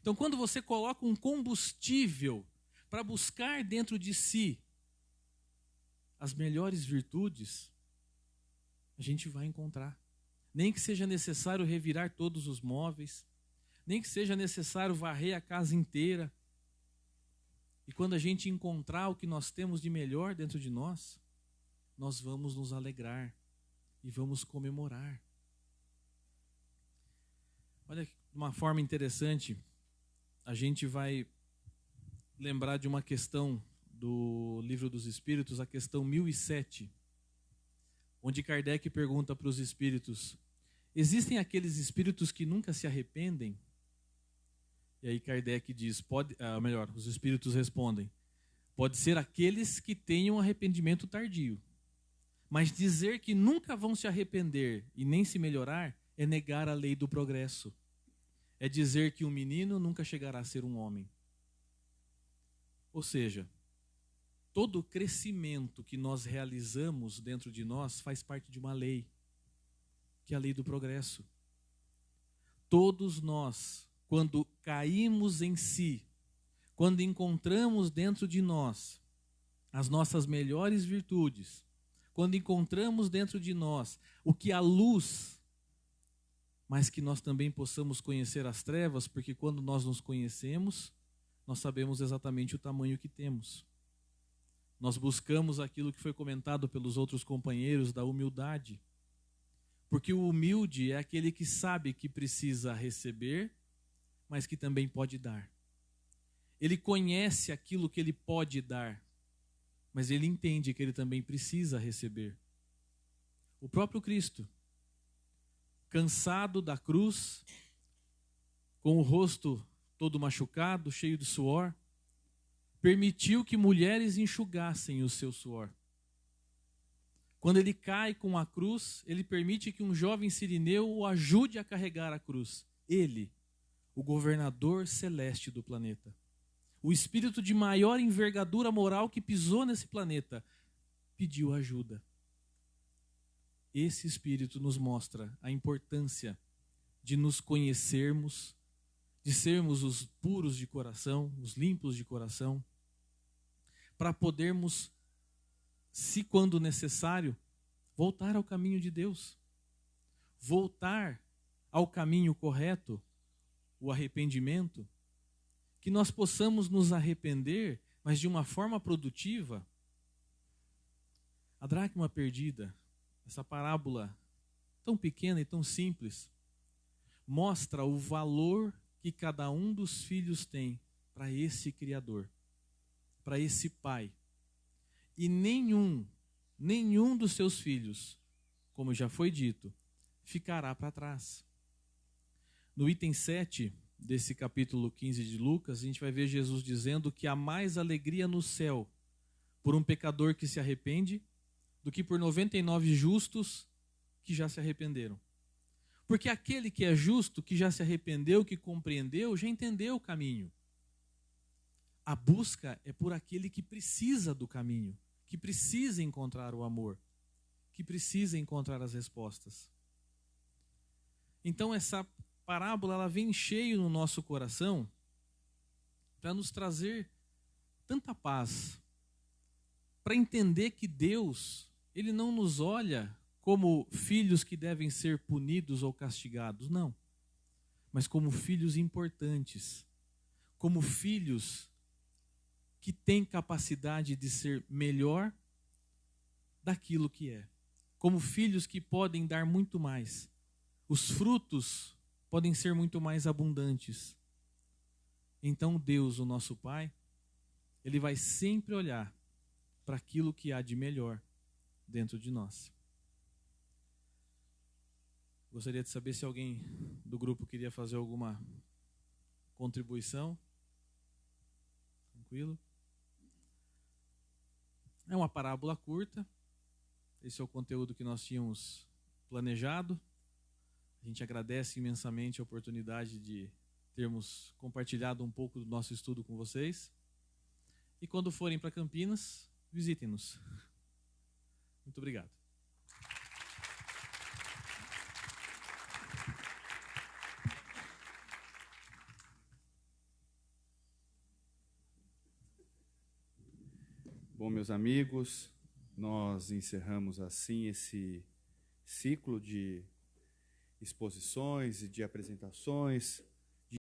Então, quando você coloca um combustível para buscar dentro de si as melhores virtudes, a gente vai encontrar. Nem que seja necessário revirar todos os móveis, nem que seja necessário varrer a casa inteira. E quando a gente encontrar o que nós temos de melhor dentro de nós, nós vamos nos alegrar e vamos comemorar. Olha, de uma forma interessante, a gente vai lembrar de uma questão do Livro dos Espíritos, a questão 1007, onde Kardec pergunta para os espíritos: existem aqueles espíritos que nunca se arrependem? E aí Kardec diz, os espíritos respondem, pode ser aqueles que tenham arrependimento tardio. Mas dizer que nunca vão se arrepender e nem se melhorar é negar a lei do progresso. É dizer que um menino nunca chegará a ser um homem. Ou seja, todo crescimento que nós realizamos dentro de nós faz parte de uma lei, que é a lei do progresso. Todos nós, quando caímos em si, quando encontramos dentro de nós as nossas melhores virtudes, quando encontramos dentro de nós o que há luz, mas que nós também possamos conhecer as trevas, porque quando nós nos conhecemos, nós sabemos exatamente o tamanho que temos. Nós buscamos aquilo que foi comentado pelos outros companheiros da humildade. Porque o humilde é aquele que sabe que precisa receber, mas que também pode dar. Ele conhece aquilo que ele pode dar, mas ele entende que ele também precisa receber. O próprio Cristo, cansado da cruz, com o rosto todo machucado, cheio de suor, permitiu que mulheres enxugassem o seu suor. Quando ele cai com a cruz, ele permite que um jovem sirineu o ajude a carregar a cruz. Ele, o governador celeste do planeta, o espírito de maior envergadura moral que pisou nesse planeta, pediu ajuda. Esse espírito nos mostra a importância de nos conhecermos, de sermos os puros de coração, os limpos de coração, para podermos, se quando necessário, voltar ao caminho de Deus, voltar ao caminho correto, o arrependimento, que nós possamos nos arrepender, mas de uma forma produtiva. A dracma perdida, essa parábola tão pequena e tão simples, mostra o valor que cada um dos filhos tem para esse Criador, para esse Pai. E nenhum dos seus filhos, como já foi dito, ficará para trás. No item 7 desse capítulo 15 de Lucas, a gente vai ver Jesus dizendo que há mais alegria no céu por um pecador que se arrepende do que por 99 justos que já se arrependeram. Porque aquele que é justo, que já se arrependeu, que compreendeu, já entendeu o caminho. A busca é por aquele que precisa do caminho, que precisa encontrar o amor, que precisa encontrar as respostas. Então essa parábola ela vem cheio no nosso coração para nos trazer tanta paz, para entender que Deus, Ele não nos olha como filhos que devem ser punidos ou castigados, não. Mas como filhos importantes, como filhos que têm capacidade de ser melhor daquilo que é. Como filhos que podem dar muito mais. Os frutos podem ser muito mais abundantes. Então Deus, o nosso Pai, Ele vai sempre olhar para aquilo que há de melhor dentro de nós. Gostaria de saber se alguém do grupo queria fazer alguma contribuição. Tranquilo? É uma parábola curta. Esse é o conteúdo que nós tínhamos planejado. A gente agradece imensamente a oportunidade de termos compartilhado um pouco do nosso estudo com vocês. E quando forem para Campinas, visitem-nos. Muito obrigado. Bom, meus amigos, nós encerramos assim esse ciclo de exposições e de apresentações